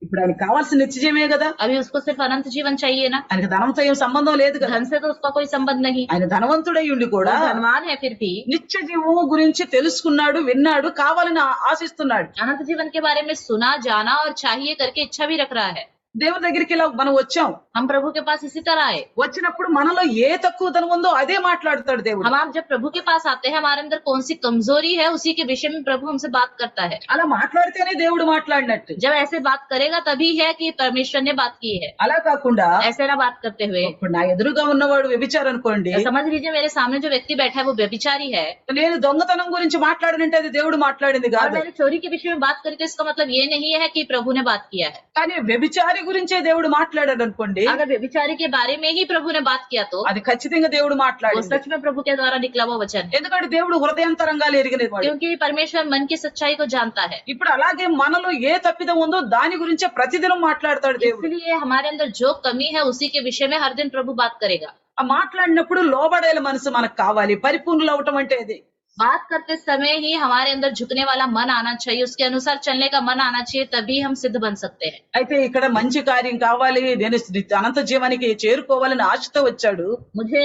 ఇప్పుడు ఆయనకు కావాల్సిన నిత్యజీవమే కదా. अभी उसको सिर्फ अनंत जीवन चाहिए ना, ఆయనకు ధనంతో ఏం సంబంధం లేదు కదా. धन से तो उसका कोई संबंध नहीं। ఆయన ధనవంతుడై ఉండి కూడా वो धनवान है, फिर भी నిత్య జీవము గురించి తెలుసుకున్నాడు, విన్నాడు, కావాలని ఆశిస్తున్నాడు. अनंत जीवन के बारे में सुना, जाना और चाहिए करके इच्छा भी रख रहा है। దేవుని దగ్గరికి ఇలా మనం వచ్చాం. हम प्रभु के पास इसी तरह आए। వచ్చినప్పుడు మనలో ఏ తక్కువ ధనం ఉందో అదే మాట్లాడతాడు దేవుడు. हम आप जब प्रभु के पास आते हैं, हमारे अंदर कौन सी कमजोरी है उसी के विषय में प्रभु हमसे बात करता है। అలా మాట్లాడితేనే దేవుడు మాట్లాడినట్టు. जब ऐसे बात करेगा तभी है कि परमेश्वर ने बात की है। అలా కాకుండా ऐसे ना बात करते हुए ఇప్పుడు నా ఎదురుగా ఉన్నవాడు వ్యభిచారం అనుకోండి, समझ लीजिए मेरे सामने जो व्यक्ति बैठा है वो व्यभिचारी है నేను దొంగతనం గురించి మాట్లాడినంటే అది దేవుడు మాట్లాడింది और కాదు. मैंने चोरी के विषय में बात करी, तो इसका मतलब ये नहीं है कि प्रभु ने बात किया है। కానీ వ్యభిచారి గురించే దేవుడు మాట్లాడాడు అనుకోండి, अगर व्यभिचारी के बारे में ही प्रभु ने बात किया तो అది ఖచ్చితంగా దేవుడు वो మాట్లాడింది. सच में प्रभु के द्वारा निकला हुआ वचन है, ఎందుకంటే దేవుడు హృదయాంతరంగాలు ఎరిగినవాడు. क्योंकि परमेश्वर मन की सच्चाई को जानता है। ఇప్పుడు అలాగే మనలో ఏ తప్పిదం ఉందో దాని గురించే ప్రతిదినం మాట్లాడతాడు దేవుడు. इसलिए हमारे अंदर जो कमी है उसी के विषय में हर दिन प्रभु बात करेगा। ఆ మాట్లాడినప్పుడు లోబడేల మనసు మనకు కావాలి. పరిపూర్ణులు అవటం అంటే అది. बात करते समय ही हमारे अंदर झुकने वाला मन आना चाहिए, उसके अनुसार चलने का मन आना चाहिए, तभी हम सिद्ध बन सकते हैं। అయితే ఇక్కడ మంచి కార్యం కావాలి, నేను అనంత జీవానికి చేరుకోవాలని ఆశతో వచ్చాడు. मुझे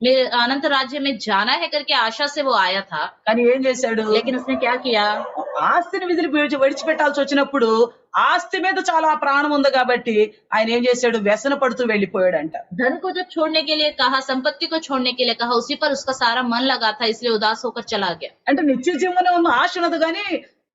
मेरे अनंत राज्य में जाना है करके आशा से वो आया था, కానీ ఏం చేశాడు? लेकिन उसने क्या किया? ఆస్తిని విడిచిపెట్టాల్సి వచ్చినప్పుడు ఆస్తి మీద చాలా ప్రాణం ఉంది కాబట్టి ఆయన ఏం చేశాడు? వ్యసన పడుతూ వెళ్ళిపోయాడంట. धन को जब छोड़ने के लिए कहा, संपत्ति को छोड़ने के लिए कहा, उसी पर उसका सारा मन लगा था, इसलिए उदास होकर चला गया। అంటే నిత్య జీవనం ఆశ ఉన్నది కానీ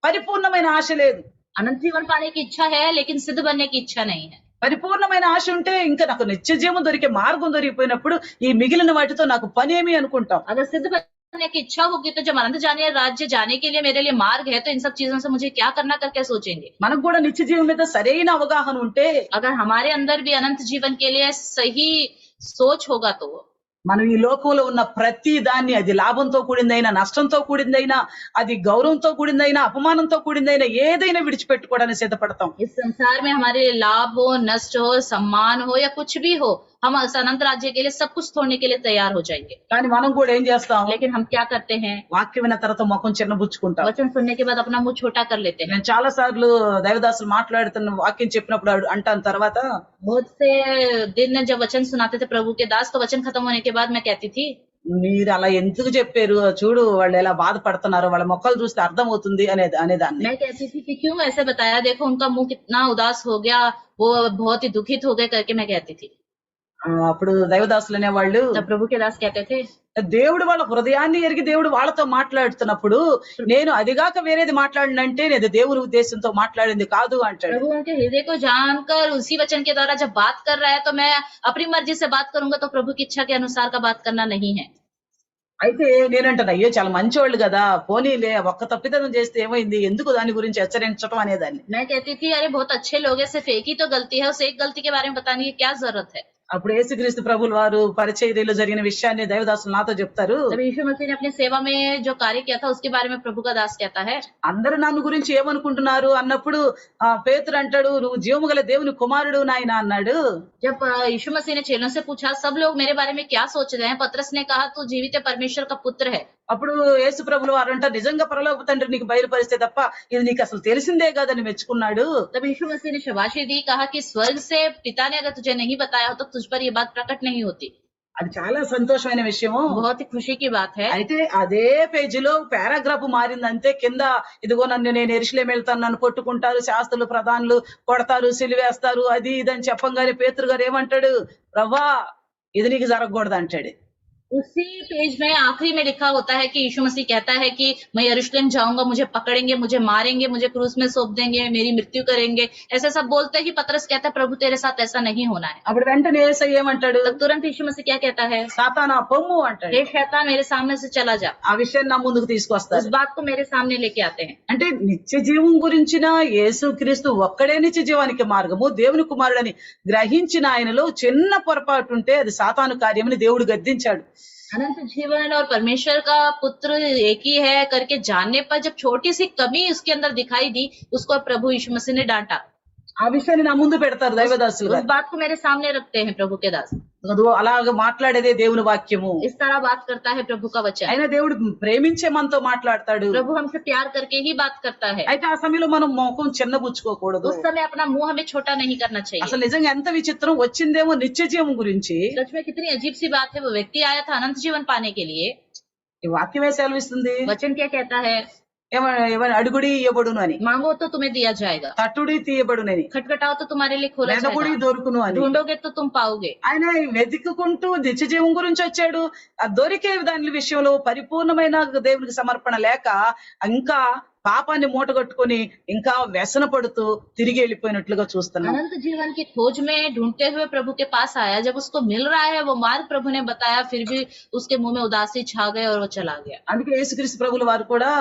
పరిపూర్ణమైన ఆశ లేదు. अनंत जीवन पाने की इच्छा है, लेकिन सिद्ध बनने की इच्छा नहीं है। పరిపూర్ణమైన ఆశ ఉంటే ఇంకా నాకు నిత్య జీవం దొరికే మార్గం దొరికిపోయినప్పుడు ఈ మిగిలిన వాటితో నాకు పనేమి అనుకుంటాం. अगर सिद्ध बनने की इच्छा होगी तो जब अनंत जाने राज्य जाने के लिए मेरे लिए मार्ग है, तो इन सब चीजों से मुझे क्या करना करके सोचेंगे। మనకు కూడా నిత్య జీవం మీద సరైన అవగాహన ఉంటే अगर हमारे अंदर भी अनंत जीवन के लिए सही सोच होगा तो మనం ఈ లోకంలో ఉన్న ప్రతి దాన్ని, అది లాభంతో కూడిందైనా, నష్టంతో కూడిందైనా, అది గౌరవంతో కూడిందైనా, అపమానంతో కూడిందైనా ఏదైనా విడిచిపెట్టుకోవడానికి సిద్ధపడతాం. इस संसार में हमारे लिए लाभ हो, नष्ट हो, सम्मान हो या कुछ भी हो, हम इस अनंत राज्य के लिए सब कुछ छोड़ने के लिए तैयार हो जाएंगे। కానీ మనం కూడా ఏం చేస్తాం? लेकिन हम क्या करते हैं? వాక్యం విన్న తర్వాత ముఖం చిన్నబుచ్చుకుంటాం. वचन सुनने के बाद अपना मुंह छोटा कर लेते हैं। నేను చాలా సార్లు దైవదాసులు మాట్లాడుతున్న వాక్యం చెప్పినప్పుడు అంటాను, తర్వాత बहुत से दिन जब वचन सुनाते थे प्रभु के दास, तो वचन खत्म होने के बाद मैं कहती थी, మీరు అలా ఎందుకు చెప్పారు, చూడు వాళ్ళు ఎలా బాధపడుతున్నారో, వాళ్ళ మొక్కలు చూస్తే అర్థం అవుతుంది అనేదాన్ని. मैं कहती थी कि क्यों ऐसे बताया, देखो उनका मुंह कितना उदास हो गया, वो बहुत ही दुखित हो गए करके मैं कहती थी। అప్పుడు దైవదాసులు అనేవాళ్ళు, तब प्रभु के दास कहते थे, దేవుడు వాళ్ళ హృదయాన్ని ఎరిగి దేవుడు వాళ్ళతో మాట్లాడుతున్నప్పుడు నేను అదిగాక వేరేది మాట్లాడినంటే నేను దేవుని ఉద్దేశంతో మాట్లాడింది కాదు అంటాడు. प्रभु उनके हृदय को जानकर उसी वचन के द्वारा जब बात कर रहा है, तो मैं अपनी मर्जी से बात करूंगा, तो प्रभु की इच्छा के अनुसार का बात करना नहीं है। అయితే నేనంటాను, అయ్యో చాలా మంచివాళ్ళు కదా, పోనీలే, ఒక్క తప్పిదనం చేస్తే ఏమైంది, ఎందుకు దాని గురించి హెచ్చరించడం అనేదాన్ని. मैं कहती थी, अरे बहुत अच्छे लोग हैं, सिर्फ एक ही तो गलती है, उस एक गलती के बारे में बताने की क्या जरूरत है। అప్పుడు యేసుక్రీస్తు ప్రభుల వారు పరిచర్యలో జరిగిన విషయాన్ని దైవదాసులు నాతో చెప్తారు. जब यीशु मसीह ने अपनी सेवा में जो कार्य किया था उसके बारे में प्रभु का दास कहता है, అందరూ నన్ను గురించి ఏమనుకుంటున్నారు అన్నప్పుడు పేతురు అంటాడు, నువ్వు జీవము గల దేవుని కుమారుడు నాయన అన్నాడు. जब यीशु मसीह ने चेलों से पूछा, सब लोग मेरे बारे में क्या सोच रहे हैं, पतरस ने कहा, तू जीवित परमेश्वर का पुत्र है। అప్పుడు యేసు ప్రభులు వారు అంటారు, నిజంగా పరలోక తండ్రి నీకు బయలుపరిస్తే తప్ప ఇది నీకు అసలు తెలిసిందే కాదని మెచ్చుకున్నాడు. तब यीशु मसीह ने शाबाशी दी, कहा कि स्वर्ग से पिता ने अगर तुझे नहीं बताया हो तो तुझ पर ये बात प्रकट नहीं होती। అది చాలా సంతోషమైన విషయము. बहुत ही खुशी की बात है। అయితే అదే పేజీలో పారాగ్రాఫ్ మారిందంటే కింద ఇదిగో నన్ను నేను యెరూషలేము వెళ్తాను, నన్ను కొట్టుకుంటారు, శాస్త్రులు ప్రధానులు కొడతారు, సిలువేస్తారు, అది ఇది అని చెప్పంగానే పేతురు గారు ఏమంటాడు, ప్రభా ఇది నీకు జరగకూడదు అంటాడు. उसी पेज में आखिरी में लिखा होता है कि यीशु मसीह कहता है कि मैं यरूशलेम जाऊंगा, मुझे पकड़ेंगे, मुझे मारेंगे, मुझे क्रूस में सौंप देंगे, मेरी मृत्यु करेंगे, ऐसे सब बोलते ही पतरस कहता है प्रभु तेरे साथ ऐसा नहीं होना है। అప్పుడు వెంటనే యేసయ్య ఏమంటాడు, तब तुरंत यीशु मसीह क्या कहता है, సాతానా పొమ్ము అంటాడు. हे शैतान मेरे सामने से चला जा। ఆ విషయాన్ని నా ముందుకు उस తీసుకొస్తారు. बात को मेरे सामने लेके आते हैं। అంటే నిత్య జీవం గురించిన యేసుక్రీస్తు ఒక్కడే నిత్య జీవానికి మార్గము, దేవుని కుమారుడని గ్రహించిన ఆయనలో చిన్న పొరపాటు ఉంటే అది సాతాను కార్యమని దేవుడు గద్దించాడు. अनंत जीवन और परमेश्वर का पुत्र एक ही है करके जानने पर जब छोटी सी कमी उसके अंदर दिखाई दी, उसको प्रभु यीशु मसीह ने डांटा। ఆ విషయాన్ని నా ముందు పెడతారు దైవదాసులు उस बात को मेरे सामने रखते हैं प्रभु के दास। అలాగ మాట్లాడేదే దేవుని వాక్యము. इस तरह बात करता है प्रभु का वचन। అయినా దేవుడు ప్రేమించే మనతో మాట్లాడతాడు. प्रभु हमसे प्यार करके ही बात करता है। అయితే ఆ సమయంలో మనం ముఖం చిన్నబుచ్చుకోకూడదు. उस समय अपना मुंह हमें छोटा नहीं करना चाहिए। అసలు నిజంగా ఎంత విచిత్రం, వచ్చిందేమో నిత్య జీవం గురించి. सच में कितनी अजीब सी बात है, वो व्यक्ति आया था अनंत जीवन पाने के लिए। ఈ వాక్యమే సెలవిస్తుంది, वचन क्या कहता है, ఏమని అడుగుడి ఇయ్యబడును అని, मांगो तो तुम्हें दिया जाएगा, తట్టుడి తీయబడునని, खटखटाओ तो तुम्हारे लिए खोला వెదకుడి जाएगा, దొరుకును అని. ढूंढोगे तो तुम पाओगे। ఆయన వెతుక్కుంటూ నిత్య జీవం గురించి వచ్చాడు. ఆ దొరికే దాని విషయంలో పరిపూర్ణమైన దేవునికి సమర్పణ లేక ఇంకా పాపాన్ని మూటగట్టుకొని ఇంకా వ్యసన పడుతూ తిరిగి వెళ్ళిపోయినట్లుగా చూస్తున్నాం. अनंत जीवन की खोज में ढूंढते हुए प्रभु के पास आया, जब उसको मिल रहा है वो मार्ग प्रभु ने बताया, फिर भी उसके मुंह में उदासी छा गए और वो चला गया। అందుకే యేసుక్రీస్తు ప్రభుల వారు కూడా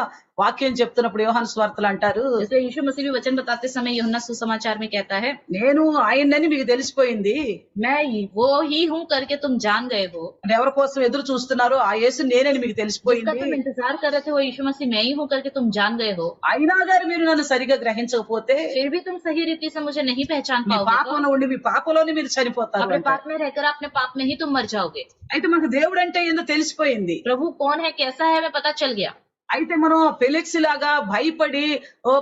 వాక్యం చెప్తున్నప్పుడు యోహాను సువార్తలు అంటారు, जैसे यीशु मसीह भी वचन बताते समय यूहन्ना सुसमाचार में कहता है, నేను ఆయనని మీకు తెలిసిపోయింది, मैं वो ही हूँ करके तुम जान गए हो। అంటే ఎవరి కోసం ఎదురు చూస్తున్నారో ఆ యేసు నేనని మీకు जिसका తెలిసిపోయింది. तुम इंतजार कर रहे थे वो यीशु मसीह मैं ही हूँ करके तुम जान गए हो। అయినా గారు మీరు నన్ను సరిగా గ్రహించకపోతే फिर भी तुम सही रीति से मुझे नहीं पहचान మీ पाओगे, పాపంలో ఉండి మీ పాపంలోనే మీరు చనిపోతారు अपने అంటారు. पाप में रहकर अपने पाप में ही तुम मर जाओगे। అయితే మనకు దేవుడు అంటే ఏందో తెలిసిపోయింది. प्रभु कौन है, कैसा है, हमें पता चल गया। అయితే మనం ఫెలిక్స్ లాగా భయపడి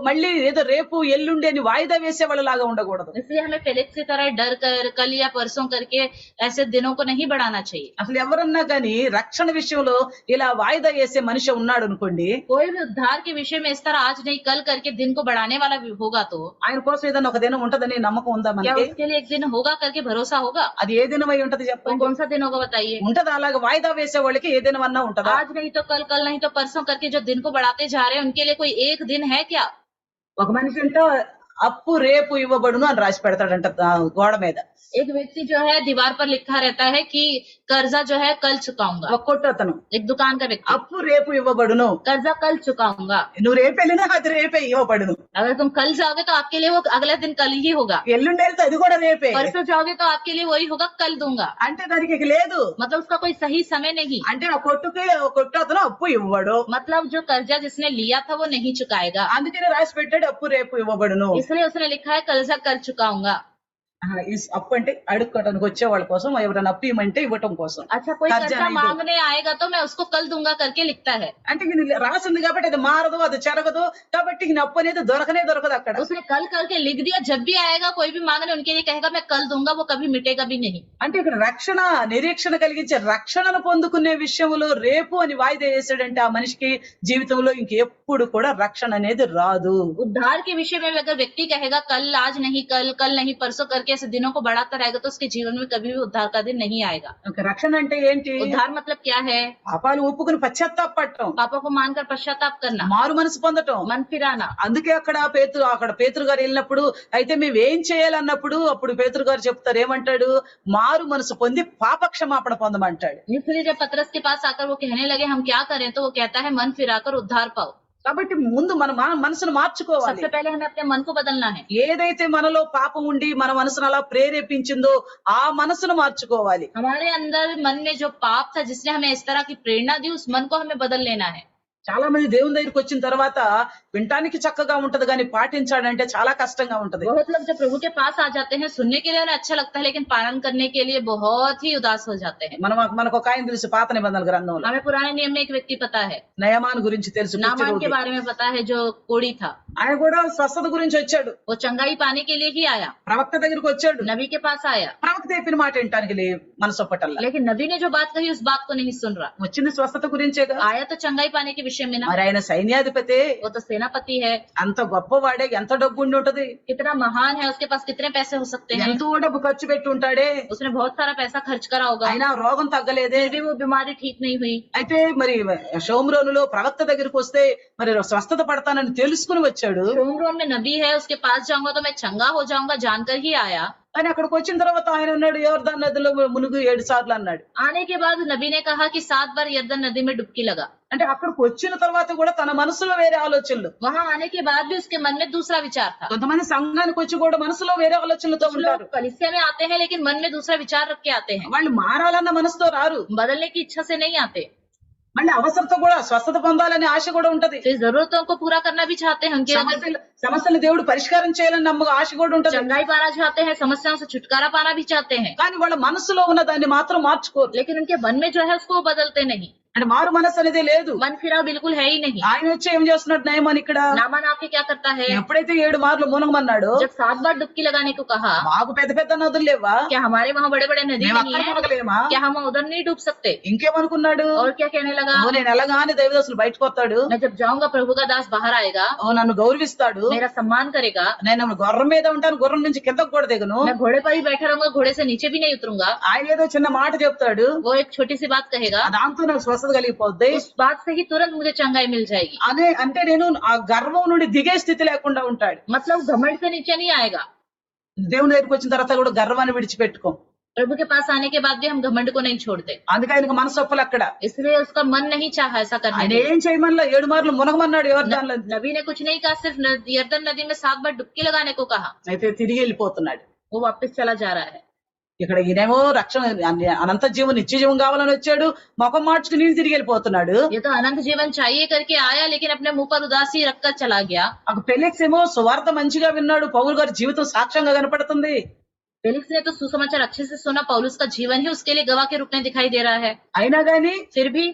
మళ్ళీ ఏదో రేపు ఎల్లుండి అని వాయిదా వేసే వాళ్ళలాగా ఉండకూడదు. इसलिए हमें फेलिक्स की तरह डर कर कल या परसों करके ऐसे दिनों को नहीं बढ़ाना चाहिए। అసలు ఎవరన్నా గానీ రక్షణ విషయంలో ఇలా వాయిదా వేసే మనిషి ఉన్నాడు అనుకోండి, कोई भी उद्धार के विषय में इस तरह आज नहीं कल करके दिन को बढ़ाने वाला भी होगा तो ఆయన కోసం ఏదైనా ఒక దినం ఉంటదని నమ్మకం ఉందా क्या మనకి? उसके लिए एक दिन होगा करके भरोसा होगा? అది ఏ దినం అయి ఉంటది वो చెప్పండి? कौन सा दिन होगा बताइए? ఉంటదా? అలాగే వాయిదా వేసే వాళ్ళకి ఏ దినం అన్నా ఉంటదా? आज नहीं तो कल, कल नहीं तो परसों करके जो दिन को बढ़ाते जा रहे हैं उनके लिए कोई एक दिन है क्या? ఒక మనిషి అంటే అప్పు రేపు ఇవ్వబడును అని రాసి పెడతాడంట గోడ మీద. एक व्यक्ति जो है दीवार पर लिखा रहता है कि कर्जा जो है कल चुकाऊंगा। ఒక కొట్టు అతను एक दुकान का व्यक्ति, అప్పు రేపు ఇవ్వబడును, कर्जा कल चुकाऊंगा। నువ్వు రేపు వెళ్ళినా అది రేపే ఇవ్వబడును, अगर तुम कल जाओगे तो आपके लिए वो अगले दिन कल ही होगा, ఎల్లుండి వెళ్తే అది కూడా రేపే. परसों जाओगे तो आपके लिए वही होगा कल दूंगा। అంటే దానికి ఇక లేదు. मतलब उसका कोई सही समय नहीं, అంటే ఆ కొట్టు అతను అప్పు ఇవ్వడు. मतलब जो कर्जा जिसने लिया था वो नहीं चुकाएगा, అందుకనే రాసి పెట్టాడు అప్పు రేపు ఇవ్వబడును. इसलिए उसने लिखा है कर्जा कल चुकाऊंगा। అప్పు అంటే అడుక్కోవడానికి వచ్చే వాళ్ళ కోసం, ఎవరైనా అప్పు ఇవ్వమంటే ఇవ్వటం కోసం. अच्छा, कोई कर्जा कर्जा नहीं मांगने आएगा तो मैं उसको कल दूंगा करके लिखता है। అంటే ఇది రాసింది కాబట్టి అది మారదు, అది చెరగదు, కాబట్టి ఈ అప్పు అనేది దొరకదు అక్కడ. उसने कल करके लिख दिया, जब भी आएगा कोई भी मांगने उनके लिए कहेगा मैं कल दूंगा, वो कभी मिटेगा भी नहीं। అంటే ఇక్కడ రక్షణ నిరీక్షణ కలిగించే రక్షణను పొందుకునే విషయంలో రేపు అని వాయిదా వేసాడంటే ఆ మనిషికి జీవితంలో ఇంకెప్పుడు కూడా రక్షణ అనేది రాదు. उद्धार के विषय में अगर व्यक्ति कहेगा कल, आज नहीं कल, कल नहीं परसों करके ऐसे दिनों को बढ़ाता रहेगा तो उसके जीवन में कभी भी उद्धार का दिन नहीं आएगा। ఇంకా రక్షణ అంటే ఏంటి? उद्धार मतलब क्या है? పాపాలు ఒప్పుకుని పశ్చాత్తాపడటం, पापों को मानकर पश्चाताप करना, మారు మనసు పొందటం. मन फिराना। అందుకే అక్కడ పేతురు గారు వెళ్ళినప్పుడు అయితే మేము ఏం చేయాలన్నప్పుడు అప్పుడు పేతురు గారు చెప్తారు, ఏమంటాడు? మారు మనసు పొంది పాప క్షమాపణ పొందమంటాడు. इसलिए जब पतरस के पास आकर वो कहने लगे हम क्या करें, तो वो कहता है मन फिराकर उद्धार पाओ। కాబట్టి ముందు మన మనసును మార్చుకోవాలి. सबसे पहले हमें अपने मन को बदलना है। ఏదైతే మనలో పాపం ఉండి మన మనసును అలా ప్రేరేపించిందో ఆ మనసును మార్చుకోవాలి. हमारे अंदर मन में जो पाप था जिसने हमें इस तरह की प्रेरणा दी, उस मन को हमें बदल लेना है। చాలా మంది దేవుని దగ్గరికి వచ్చిన తర్వాత వినటానికి చక్కగా ఉంటది కానీ పాటించాడంటే చాలా కష్టంగా ఉంటది. बहुत लोग जब प्रभु के पास आ जाते हैं, सुनने के लिए उन्हें अच्छा लगता है, लेकिन पालन करने के लिए बहुत ही उदास हो जाते हैं। మనకు ఒక ఆయన తెలుసు పాత నిబంధనల గ్రంథంలో, हमें पुराने नियम में एक व्यक्ति पता है, నయమాను గురించి తెలుసు. नामान के కుష్ఠరోగి. बारे में पता है, जो कोढ़ी था। ఆయన కూడా స్వస్థత గురించి వచ్చాడు, वो चंगाई पाने के लिए ही आया, ప్రవక్త దగ్గరికి వచ్చాడు. नबी के पास आया, ప్రవక్త చెప్పిన మాట వినటానికి మనసు ఒప్పటల్లా. लेकिन नबी ने जो बात कही उस बात को नहीं सुन रहा। వచ్చింది స్వస్థత గురించేగా. आया तो चंगाई पाने के विषय में ना, మరి ఆయన సైన్యాధిపతి, वो तो सेनापति है, అంత గొప్పవాడే, ఎంత డబ్బు ఉండి ఉంటది, कितना महान है, उसके पास कितने पैसे हो सकते हैं, ఎంతో డబ్బు ఖర్చు పెట్టి ఉంటాడే, उसने बहुत सारा पैसा खर्च करा होगा, అయినా రోగం తగ్గలేదే. फिर भी वो बीमारी ठीक नहीं हुई। అయితే మరి షోమ్రోనులో ప్రవక్త దగ్గరికి వస్తే మరి స్వస్థత పడతానని తెలుసుకుని వచ్చాడు. शोमरोन में नबी है, उसके पास जाऊंगा तो मैं चंगा हो जाऊंगा जानकर ही आया। కానీ అక్కడికి వచ్చిన తర్వాత ఆయన అన్నాడు, యోర్దాను నదిలో మునుగు 7 సార్లు అన్నాడు. आने के बाद नबी ने कहा कि 7 बार यरदन नदी में डुबकी लगा। అంటే అక్కడికి వచ్చిన తర్వాత కూడా తన మనసులో వేరే ఆలోచనలు. वहां आने के बाद भी उसके मन में दूसरा विचार था। కొంతమంది సంఘానికి వచ్చి కూడా మనసులో వేరే ఆలోచనలతో कुछ लोग ఉంటారు. कलीसिया में आते हैं, लेकिन मन में दूसरा विचार रख के आते हैं, వాళ్ళు మారాలన్న మనసుతో రారు. बदलने की इच्छा से नहीं आते। మళ్ళీ అవసరంతో కూడా స్వస్థత పొందాలనే ఆశ కూడా ఉంటది. फिर जरूरतों को पूरा करना भी चाहते हैं, उनके अंदर సమస్యలు దేవుడు పరిష్కారం చేయాలని నమ్మక ఆశ కూడా ఉంటది. चंगाई पाना चाहते हैं, समस्याओं से छुटकारा पाना भी चाहते हैं, కానీ వాళ్ళ మనసులో ఉన్న దాన్ని మాత్రం మార్చుకోరు. लेकिन उनके मन में जो है उसको वो बदलते नहीं। అంటే మారు మనసు అనేది లేదు. मन फिराव बिल्कुल है ही नहीं। ఆయన వచ్చి ఏం చేస్తున్నాడు నయమాన్ ఇక్కడ, नामान आके क्या करता है, ఎప్పుడైతే 7 మార్లు మునగమన్నాడు, जब 7 बार डुबकी लगाने को कहा, మాకు పెద్ద పెద్ద నదులు లేవా, क्या हमारे वहाँ बड़े बड़े नदी మేము नहीं అక్కడ है, మునగలేమా, क्या हम उधर नहीं डूब सकते? ఇంకేమనుకున్నాడు, और क्या कहने लगा, ఓ నేను ఎలాగానే దైవదాసులు బయటకు వస్తాడు, मैं जब जाऊंगा प्रभु का दास बाहर आएगा, ఓ నన్ను గౌరవిస్తాడు, मेरा सम्मान करेगा, నేను గుర్రం మీద ఉంటాను, గుర్రం నుంచి కిందకు కూడా దిగను, मैं घोड़े पर ही बैठा रहूंगा, घोड़े से नीचे भी नहीं उतरूंगा। ఆయన ఏదో చిన్న మాట చెప్తాడు, वो एक छोटी सी बात कहेगा, దాంతో నాకు స్వస్థత కలిగిపోద్ది उस बात से ही तुरंत मुझे चंगाई मिल जाएगी। అనే, అంటే నేను ఆ గర్వం నుండి దిగే స్థితి లేకుండా ఉంటాడు. मतलब घमंड से नीचे नहीं आएगा। దేవుని దగ్గరికి వచ్చిన తర్వాత కూడా గర్వాన్ని విడిచిపెట్టుకో. प्रभु के पास आने के बाद भी हम घमंड को नहीं छोड़ते, అందుకే ఆయనకు మనసు ఒప్పలు అక్కడ. इसलिए उसका मन नहीं चाहा ऐसा करने ఆయన के लिए। ఏం చేయమన్నా 7 మార్లు మునగమన్నాడు యోర్దానులో. नबी ने कुछ नहीं कहा, सिर्फ यरदन नदी में 7 बार डुबकी लगाने को कहा। అయితే తిరిగి వెళ్ళిపోతున్నాడు. वो वापस चला जा रहा है। ఇక్కడ ఈయనేమో రక్షణ అనంత జీవం నిత్య జీవం కావాలని వచ్చాడు, ముఖం మార్చుకుని నేను తిరిగి వెళ్ళిపోతున్నాడు. ये तो अनंत जीवन चाहिए करके आया, लेकिन अपने मुंह पर उदासी रखकर चला गया। ఒక ఫెలిక్స్ ఏమో సువార్త మంచిగా విన్నాడు, పౌలు గారి జీవితం సాక్ష్యంగా కనపడుతుంది. फेलिक्स ने तो सुसमाचार अच्छे से सुना, पौलुस का जीवन ही उसके लिए गवाह के रूप में दिखाई दे रहा है। అయినా గాని फिर भी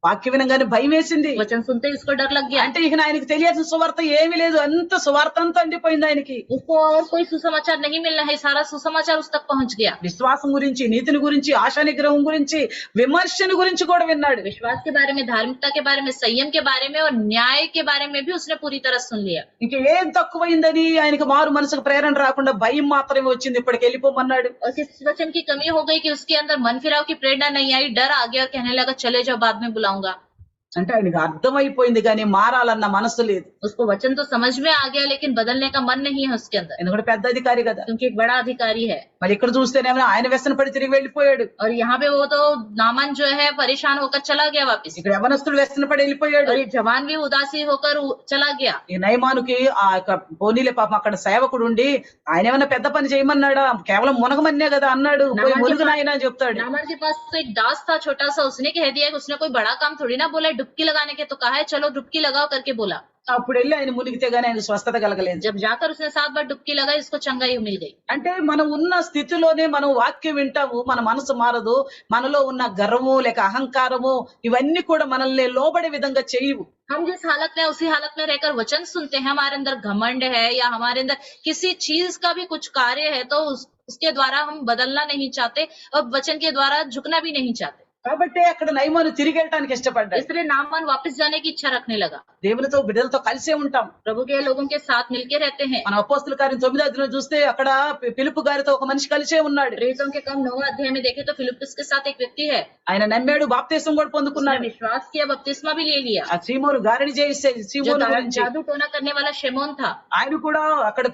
వాక్య వినగానే భయం వేసింది. वचन सुनते ही उसको डर लग गया। అంటే ఇక ఆయనకి తెలియాల్సిన సువార్త ఏమీ లేదు, అంత సువార్త అంతా అండిపోయింది ఆయనకి. उसको और कोई सुसमाचार नहीं मिलना है, सारा सुसमाचार उस तक पहुंच गया। విశ్వాసం గురించి, నీతిని గురించి, ఆశా నిగ్రహం గురించి, విమర్శని గురించి కూడా విన్నాడు. विश्वास के बारे में, धार्मिकता के बारे में, संयम के बारे में और न्याय के बारे में भी उसने पूरी तरह सुन लिया। ఇంక ఏం తక్కువైందని ఆయనకి మారు మనసుకు ప్రేరణ రాకుండా భయం మాత్రమే వచ్చింది. ఇప్పటికి వెళ్ళిపోమన్నాడు. और किस वचन की कमी हो गई कि उसके अंदर मन फिराव की प्रेरणा नहीं आई, डर आ गया और कहने लगा चले जाओ, बाद में बुलाऊंगा। అంటే ఆయనకి అర్థమైపోయింది కానీ మారాలన్న మనసు లేదు. उसको वचन तो समझ में आ गया, लेकिन बदलने का मन नहीं है उसके अंदर, ఎందుకంటే పెద్ద అధికారి కదా. क्योंकि एक बड़ा अधिकारी है। మరి ఇక్కడ చూస్తేనేమో ఆయన వ్యసన పడి తిరిగి వెళ్ళిపోయాడు. और यहाँ पे वो तो नामान जो है परेशान होकर चला गया वापस, ఇక్కడ యవనస్తుడు వ్యసన పడి వెళ్ళిపోయాడు. और ये जवान भी उदासी होकर चला गया। ఈ నయమానుకి ఆ యొక్క పోనీలే పాపం అక్కడ సేవకుడు ఉండి ఆయన ఏమన్నా పెద్ద పని చేయమన్నాడా, కేవలం మునగమన్నే కదా అన్నాడు, పోయి మునుగు నాయనా అని చెప్తాడు. नामान के पास तो एक दास था छोटा सा, उसने कह दिया कि उसने कोई बड़ा काम थोड़ी ना बोला, डुबकी लगाने के तो कहा है, चलो डुबकी लगाओ करके बोला। అప్పుడు వెళ్ళి ఆయన మునిగితే గానీ ఆయన స్వస్థత కలగలేదు. जब जाकर उसने 7 बार डुबकी लगाई, उसको चंगाई मिल गई। అంటే మనం ఉన్న స్థితిలోనే మనం వాక్యం వింటాము, మన మనసు మారదు. మనలో ఉన్న గర్వము లేక అహంకారము ఇవన్నీ కూడా మనల్ని లోబడే విధంగా చేయవు. हम जिस हालत में, उसी हालत में रहकर वचन सुनते हैं, हमारे अंदर घमंड है या हमारे अंदर किसी चीज का भी कुछ कार्य है, तो उसके द्वारा हम बदलना नहीं चाहते और वचन के द्वारा झुकना भी नहीं चाहते। కాబట్టి అక్కడ నయమాను తిరిగి వెళ్ళటానికి ఇష్టపడ్డాడు. इसलिए नामान वापस जाने की इच्छा रखने लगा। దేవునితో బిడ్డలతో కలిసే ఉంటాం. प्रभु के लोगों के साथ मिलके रहते हैं। మన అపోస్తల కార్యం 9వ అధ్యాయంలో చూస్తే అక్కడ ఫిలిప్పు గారితో ఒక మనిషి కలిసే ఉన్నాడు. प्रेरितों के काम 9वां अध्याय में देखे तो फिलिप्पुस के साथ एक व्यक्ति है, ఆయన నమ్మాడు, బాప్తిసం కూడా उसने పొందుకున్నాడు. विश्वास किया, बपतिस्मा भी ले लिया। ఆ సీమోను గారిని చేసే जो సీమోను గురించి जादू टोना करने वाला शेमोन था, ఆయన కూడా అక్కడ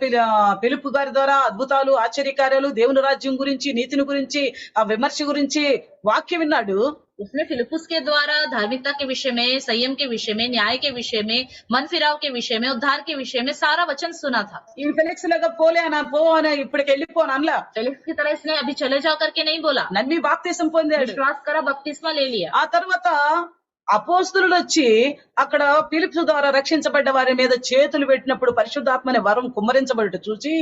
ఫిలిప్పు గారి ద్వారా అద్భుతాలు, ఆశ్చర్యకార్యాలు, దేవుని రాజ్యం గురించి, నీతిని గురించి, ఆ విమర్శ గురించి వాక్యం విన్నాడు. उसने फिलिप्पुस के द्वारा धार्मिकता के विषय में, संयम के विषय में, न्याय के विषय में, मन फिराव के विषय में, उद्धार के विषय में सारा वचन सुना था। ఈ ఫెలిక్స్ లాగా పోలే అన్న పో అని ఇప్పటికి వెళ్ళిపోను అనలా. फेलिक्स की तरह इसने अभी चले जाओ करके नहीं बोला, నమ్మి బాప్తిసం పొందాడు. विश्वास करा, बपतिस्मा ले लिया। ఆ తర్వాత అపోస్తులు వచ్చి అక్కడ ఫిలిప్సు ద్వారా రక్షించబడ్డ వారి మీద చేతులు పెట్టినప్పుడు పరిశుద్ధాత్మ అనే వరం కుమ్మరించబడుట చూసి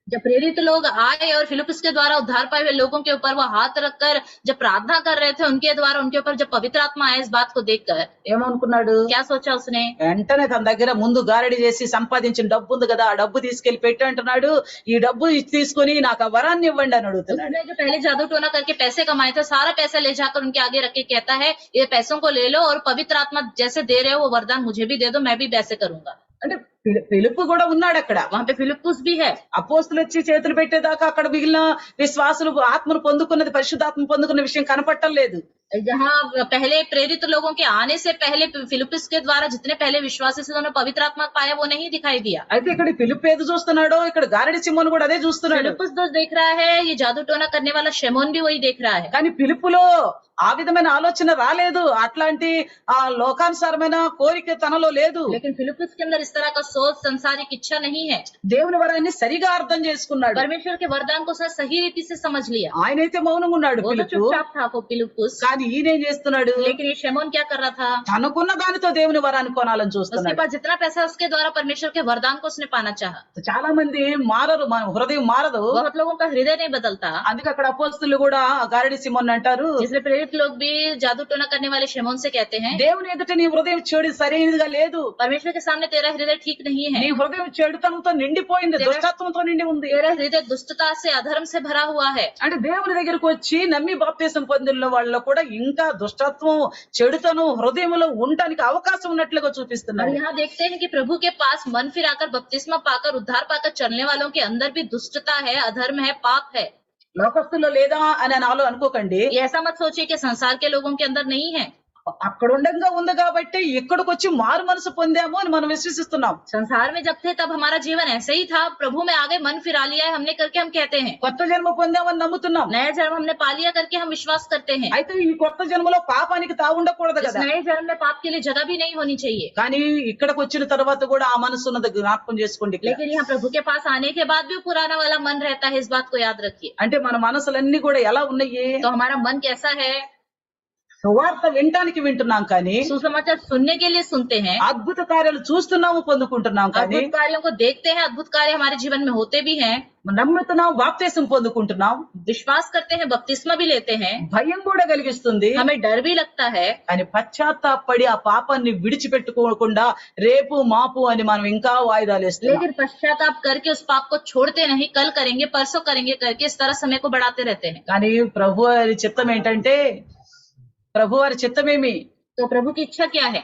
जब प्रेरित लोग आए और फिलिप्पुस के द्वारा उद्धार पाए हुए लोगों के ऊपर वो हाथ रखकर जब प्रार्थना कर रहे थे, उनके द्वारा उनके ऊपर जब पवित्र आत्मा आया, इस बात को देखकर ఏమనుకున్నాడు? क्या सोचा उसने? వెంటనే తన దగ్గర ముందు గారడి చేసి సంపాదించిన డబ్బు ఉంది కదా, ఆ డబ్బు తీసుకెళ్లి పెట్టి అంటున్నాడు, ఈ డబ్బు తీసుకొని నాకు ఆ వరాన్ని ఇవ్వండి అని అడుగుతున్నాడు. उसने जो पहले जादू टोना करके पैसे कमाए थे, सारा पैसा ले जाकर उनके आगे रख के कहता है, ये पैसों को ले लो और पवित्र आत्मा जैसे दे रहे हो वो वरदान मुझे भी दे दो, मैं भी वैसे करूंगा। అంటే ఫిలిప్పు కూడా ఉన్నాడు అక్కడ. वहां पे फिलिप्पुस भी है। అపోస్తులు వచ్చి చేతులు పెట్టేదాకా అక్కడ మిగిలిన విశ్వాసులు ఆత్మను పొందుకున్నది, పరిశుద్ధాత్మ పొందుకున్న విషయం కనపడటం లేదు. जहाँ पहले प्रेरित लोगों के आने से पहले फिलिप्पुस के द्वारा जितने पहले विश्वासी से उन्होंने पवित्र आत्मा पाया वो नहीं दिखाई दिया। అయితే ఇక్కడ ఫిలిప్పు ఏది చూస్తున్నాడో, ఇక్కడ గారడి సిమోన్ కూడా అదే చూస్తున్నాడు. फिलिप्पुस तो देख रहा है, ये जादू टोना करने वाला शेमोन भी वही देख रहा है। కానీ ఫిలిప్పులో ఆ విధమైన ఆలోచన రాలేదు, అట్లాంటి ఆ లోకానుసారమైన కోరిక తనలో లేదు. लेकिन फिलिप्पुस के अंदर इस तरह का सोच, संसारिक इच्छा नहीं है। దేవుని వరాన్ని సరిగా అర్థం చేసుకున్నాడు. परमेश्वर के वरदान को उसने सही रीति से समझ लिया। ఆయనైతే మౌనంగా ఉన్నాడు वो तो ఫిలిప్పు. चुपचाप था वो फिलिप्पुस, కానీ ఈయనేం చేస్తున్నాడు? लेकिन ये शेमोन क्या कर रहा था? తనకున్న దానితో దేవుని వరాన్ని కొనాలని उसके చూస్తున్నాడు. पास जितना पैसा है उसके द्वारा परमेश्वर के वरदान को उसने पाना चाहा। చాలా మంది మారరు, మన హృదయం మారదు. बहुत लोगों का हृदय नहीं बदलता, అందుకే అక్కడ అపోస్తులు కూడా ఆ గారడి సిమోన్ అంటారు, इसलिए प्रेरित लोग भी जादू टोना करने वाले शेमोन से कहते हैं, దేవుని ఎదుట నీ హృదయం చెడు సరైనదిగా లేదు, परमेश्वर के सामने तेरा हृदय ठीक नहीं है, నీ హృదయం చెడుతనంతో నిండిపోయింది, దుష్టత్వంతో నిండి ఉంది. तेरा हृदय दुष्टता से, अधर्म से भरा हुआ है। అంటే దేవుని దగ్గరకు వచ్చి నమ్మి బాప్తీసం పొందిన వాళ్ళలో కూడా ఇంకా దుష్టత్వం, చెడుతనం హృదయంలో ఉండడానికి అవకాశం ఉన్నట్లుగా और చూపిస్తున్నారు. यहाँ देखते हैं कि प्रभु के पास मन फिराकर बपतिस्मा पाकर उद्धार पाकर चलने वालों के अंदर भी दुष्टता है, अधर्म है, पाप है। లోకస్తుల్లో లేదా అని నాలో అనుకోకండి, ये ऐसा मत सोचिए कि संसार के लोगों के अंदर नहीं है। అక్కడ ఉండగా ఉంది కాబట్టి ఇక్కడికి వచ్చి మారు మనసు పొందాము అని మనం విశ్వసిస్తున్నాం. संसार में जब थे तब हमारा जीवन ऐसे ही था, प्रभु में आगे मन फिरा लिया है हमने करके हम कहते हैं, కొత్త జన్మ పొందామని నమ్ముతున్నాం. नया जन्म हमने पा लिया करके हम विश्वास करते हैं। అయితే ఈ కొత్త జన్మలో పాపానికి తావుండకూడదు इस కదా. नए जन्म में पाप के लिए जगह भी नहीं होनी चाहिए। కానీ ఇక్కడికి వచ్చిన తర్వాత కూడా ఆ మనసు ఉన్నది జ్ఞాపకం చేసుకోండి. ఇక్కడ लेकिन यहाँ प्रभु के पास आने के बाद भी पुराना वाला मन रहता है, इस बात को याद रखिए। అంటే మన మనసులన్నీ కూడా ఎలా ఉన్నాయి? तो हमारा मन कैसा है? సువార్త వినటానికి వింటున్నాం కానీ, सुसमाचार सुनने के लिए सुनते हैं, అద్భుత కార్యాలు చూస్తున్నాము పొందుకుంటున్నాం కానీ, अद्भुत कार्यों को देखते हैं, अद्भुत कार्य हमारे जीवन में होते भी हैं, నమ్ముతున్నాం, బాప్తీసం పొందుకుంటున్నాం, विश्वास करते हैं, बपतिस्मा भी लेते हैं, భయం కూడా కలిగిస్తుంది. हमें डर भी लगता है, కానీ పశ్చాత్తాపడి ఆ పాపాన్ని విడిచిపెట్టుకోకుండా రేపు మాపు అని మనం ఇంకా వాయిదాలు వేస్తున్నాం. लेकिन पश्चाताप करके उस पाप को छोड़ते नहीं, कल करेंगे, परसों करेंगे करके इस तरह समय को बढ़ाते रहते हैं। కానీ ప్రభు వారి చిత్తం ఏంటంటే, ప్రభు వారి చిత్తమేమి? तो प्रभु की इच्छा क्या है?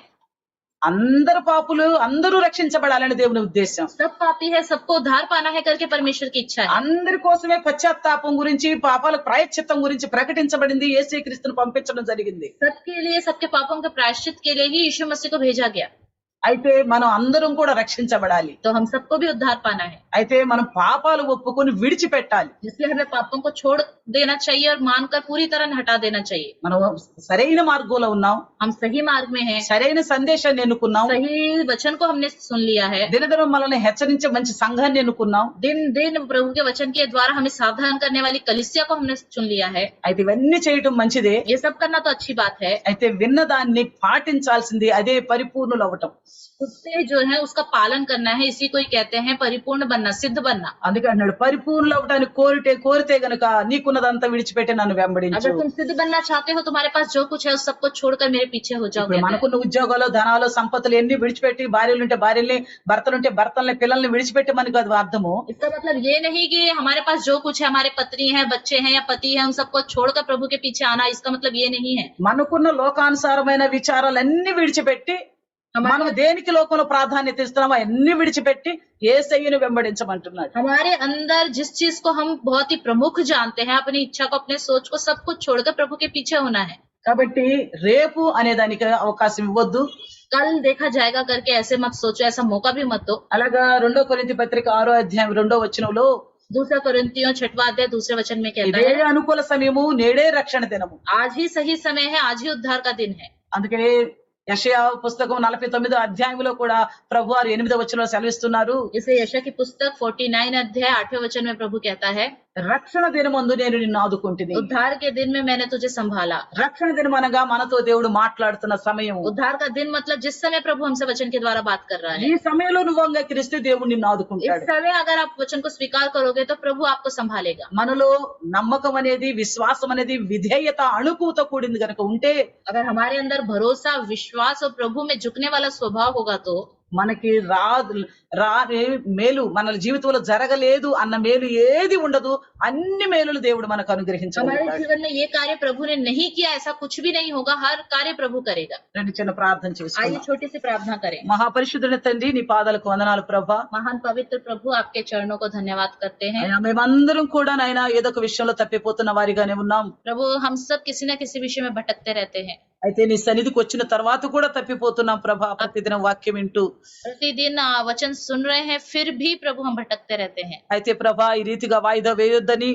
అందరు పాపులు అందరూ రక్షించబడాలని దేవుని ఉద్దేశం. सब पापी है, सबको उद्धार पाना है करके परमेश्वर की इच्छा है। అందరి కోసమే పశ్చాత్తాపం గురించి, పాపాల ప్రాయశ్చిత్తం గురించి ప్రకటించబడింది, యేసుక్రీస్తును పంపించడం జరిగింది. सबके लिए, सबके पापों के प्रायश्चित के लिए ही यीशु मसीह को भेजा गया। అయితే మనం అందరం కూడా రక్షించబడాలి. तो हम सबको भी उद्धार पाना है, అయితే మనం పాపాలు ఒప్పుకొని విడిచిపెట్టాలి. इसलिए हमें पापों को छोड़ देना चाहिए और मानकर पूरी तरह हटा देना चाहिए। మనం సరైన మార్గంలో ఉన్నాం, हम सही मार्ग में हैं, సరైన సందేశాన్ని ఎన్నుకున్నాం, सही वचन को हमने सुन लिया है, దినదినం మనల్ని హెచ్చరించే మంచి సంఘాన్ని ఎన్నుకున్నాం. दिन दिन प्रभु के वचन के द्वारा हमें सावधान करने वाली कलीसिया को हमने चुन लिया है। అయితే ఇవన్నీ చేయటం మంచిదే. ये सब करना तो अच्छी बात है, అయితే విన్నదాన్ని పాటించాల్సింది, అదే పరిపూర్ణులు అవటం. उससे जो है उसका पालन करना है, इसी को ही कहते हैं परिपूर्ण बनना, सिद्ध बनना। అందుకే అన్నాడు, పరిపూర్ణులు అవటానికి కోరితే గనుక నీకున్నదంతా విడిచిపెట్టి నన్ను వెంబడించు. अगर तुम सिद्ध बनना चाहते हो, तुम्हारे पास जो कुछ है उस सबको छोड़कर मेरे पीछे हो जाओ। ఇప్పుడు మనకున్న ఉద్యోగాలు, ధనాలు, సంపత్తులు ఎన్ని విడిచిపెట్టి, భార్యలుంటే భార్యల్ని, భర్తలుంటే భర్తల్ని, పిల్లల్ని విడిచిపెట్టి మనకు అది అర్థము. इसका मतलब ये नहीं कि हमारे पास जो कुछ है, हमारे पत्नी है, बच्चे हैं या पति है, उन सबको छोड़कर प्रभु के पीछे आना, इसका मतलब ये नहीं है। మనకున్న లోకానుసారమైన విచారాలన్నీ విడిచిపెట్టి, మనం దేనికి లోకంలో ప్రాధాన్యత ఇస్తున్నామో అన్ని విడిచిపెట్టి యేసయ్యను వెంబడించమంటున్నాడు. हमारे अंदर जिस चीज को हम बहुत ही प्रमुख जानते हैं, अपनी इच्छा को, अपने सोच को, सब कुछ छोड़कर प्रभु के पीछे होना है। కాబట్టి రేపు అనే దానికి అవకాశం ఇవ్వద్దు. कल देखा जाएगा करके ऐसे मत सोचो, ऐसा मौका भी मत दो। అలాగా 2 కొరింథీ పత్రిక 6వ అధ్యాయం 2వ వచనంలో, दूसरा कोरिन्थियों 6वां अध्याय दूसरे वचन में कहता ఇదే है, అనుకూల సమయము, నేడే రక్షణ దినము. आज ही सही समय है, आज ही उद्धार का दिन है। అందుకే యెషయా పుస్తకం 49వ అధ్యాయంలో కూడా ప్రభువారు 8వ వచనంలో సెలవిస్తున్నారు, इसे यशा की पुस्तक 49 अध्याय 8वें वचन में प्रभु कहता है, రక్షణ దినమందు నేను నిన్ను ఆదుకుంటుని. उद्धार के दिन में मैंने तुझे संभाला। రక్షణ దినం అనగా మనతో దేవుడు మాట్లాడుతున్న సమయం. उद्धार का दिन मतलब जिस समय प्रभु हमसे वचन के द्वारा बात कर रहा ఈ है। సమయంలో నువ్వు అంగీకరిస్తే దేవుడు నిన్ను इस ఆదుకుంటాడు. समय अगर आप वचन को स्वीकार करोगे तो प्रभु आपको संभालेगा। మనలో నమ్మకం అనేది, విశ్వాసం అనేది, విధేయత అణుకువతో కూడింది గనుక ఉంటే अगर हमारे अंदर भरोसा, विश्वास और प्रभु में झुकने वाला स्वभाव होगा तो మనకి రాని మేలు మన జీవితంలో జరగలేదు అన్న మేలు ఏది ఉండదు. అన్ని మేలులు దేవుడు మనకు हमारे అనుగ్రహించగలుగుతాడు. जीवन में ये कार्य प्रभु ने नहीं किया ऐसा कुछ भी नहीं होगा, हर कार्य प्रभु करेगा। రెండు చిన్న ప్రార్థన आइए చేసుకుందాం. छोटी सी प्रार्थना करें। మహాపరిశుద్ధుని తండ్రి, నీ పాదాలకు వందనాలు ప్రభా. महान पवित्र प्रभु, आपके चरणों को धन्यवाद करते हैं। అయ్యా, మేమందరం కూడా నాయనా ఏదో ఒక విషయంలో తప్పిపోతున్న వారిగానే ఉన్నాం. प्रभु, हम सब किसी न किसी विषय में भटकते रहते हैं। అయితే నీ సన్నిధికి వచ్చిన తర్వాత కూడా తప్పిపోతున్నాం ప్రభా. ప్రతిదినం వాక్యం వింటూ प्रतिदिन वचन सुन रहे हैं, फिर भी प्रभु हम भटकते रहते हैं। అయితే ప్రభా ఈ రీతిగా వాయిదా వేయొద్దని,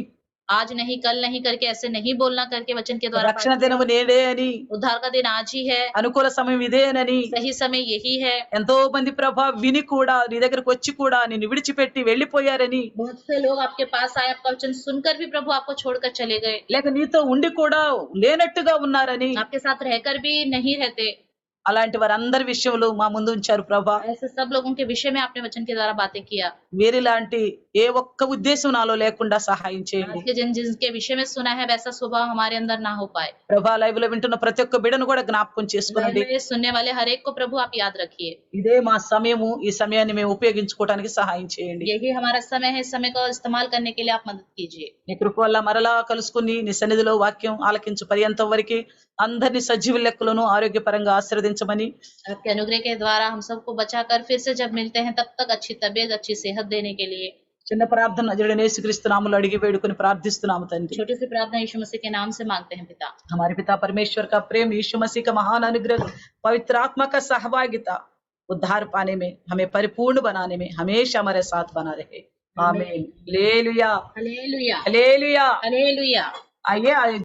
आज नहीं कल नहीं करके, ऐसे नहीं बोलना करके वचन के द्वारा రక్షణ దినము నేడే అని, उद्धार का दिन आज ही है, అనుకూల సమయం ఇదేనని सही समय यही है। ఎంతో మంది ప్రభా విని కూడా నీ దగ్గరకు వచ్చి కూడా నిన్ను విడిచిపెట్టి వెళ్లిపోయారని, बहुत से लोग आपके पास आए, आपका वचन सुनकर भी प्रभु आपको छोड़कर चले गए, లేక నీతో ఉండి కూడా లేనట్టుగా ఉన్నారని, आपके साथ रहकर भी नहीं रहते। అలాంటి వారందరి విషయంలో మా ముందు ఉంచారు ప్రభా. ऐसे सब लोगों के विषय में आपने वचन के द्वारा बातें किया। వీరిలాంటి ఏ ఒక్క ఉద్దేశం నాలో లేకుండా సహాయం చేయండి आज के जिनके विषय में सुना है वैसा स्वभाव हमारे अंदर ना हो पाए। ప్రభా. లైవ్ లో వింటున్న ప్రతి ఒక్క బిడ్డను కూడా జ్ఞాపకం చేసుకోండి. में सुनने वाले हर एक को प्रभु आप याद रखिए। ఇదే మా సమయము, ఈ సమయాన్ని మేము ఉపయోగించుకోవడానికి సహాయం చేయండి. यही हमारा समय है, इस समय को इस्तेमाल करने के लिए आप मदद कीजिए। నీ కృప వల్ల మరలా కలుసుకుని నీ సన్నిధిలో వాక్యం ఆలకించు పర్యంతం వరకు అందరినీ సజీవ లెక్కలను ఆరోగ్యపరంగా ఆశీర్వదించమని, आपके अनुग्रह के द्वारा हम सबको बचाकर फिर से जब मिलते हैं तब तक अच्छी तबीयत, अच्छी सेहत देने के लिए చిన్న ప్రార్థన నజరుడైన యేసుక్రీస్తు నామములో అడిగి వేడుకొని ప్రార్థిస్తున్నాము తండ్రి. छोटी सी प्रार्थना यीशु मसीह के नाम से मांगते हैं पिता। हमारे पिता परमेश्वर का प्रेम, यीशु मसीह का महान अनुग्रह, पवित्र आत्मा का सहभागिता उद्धार पाने में, हमें परिपूर्ण बनाने में हमेशा हमारे साथ बना रहे। आमीन। Hallelujah, hallelujah, hallelujah. हालेलुया। आइए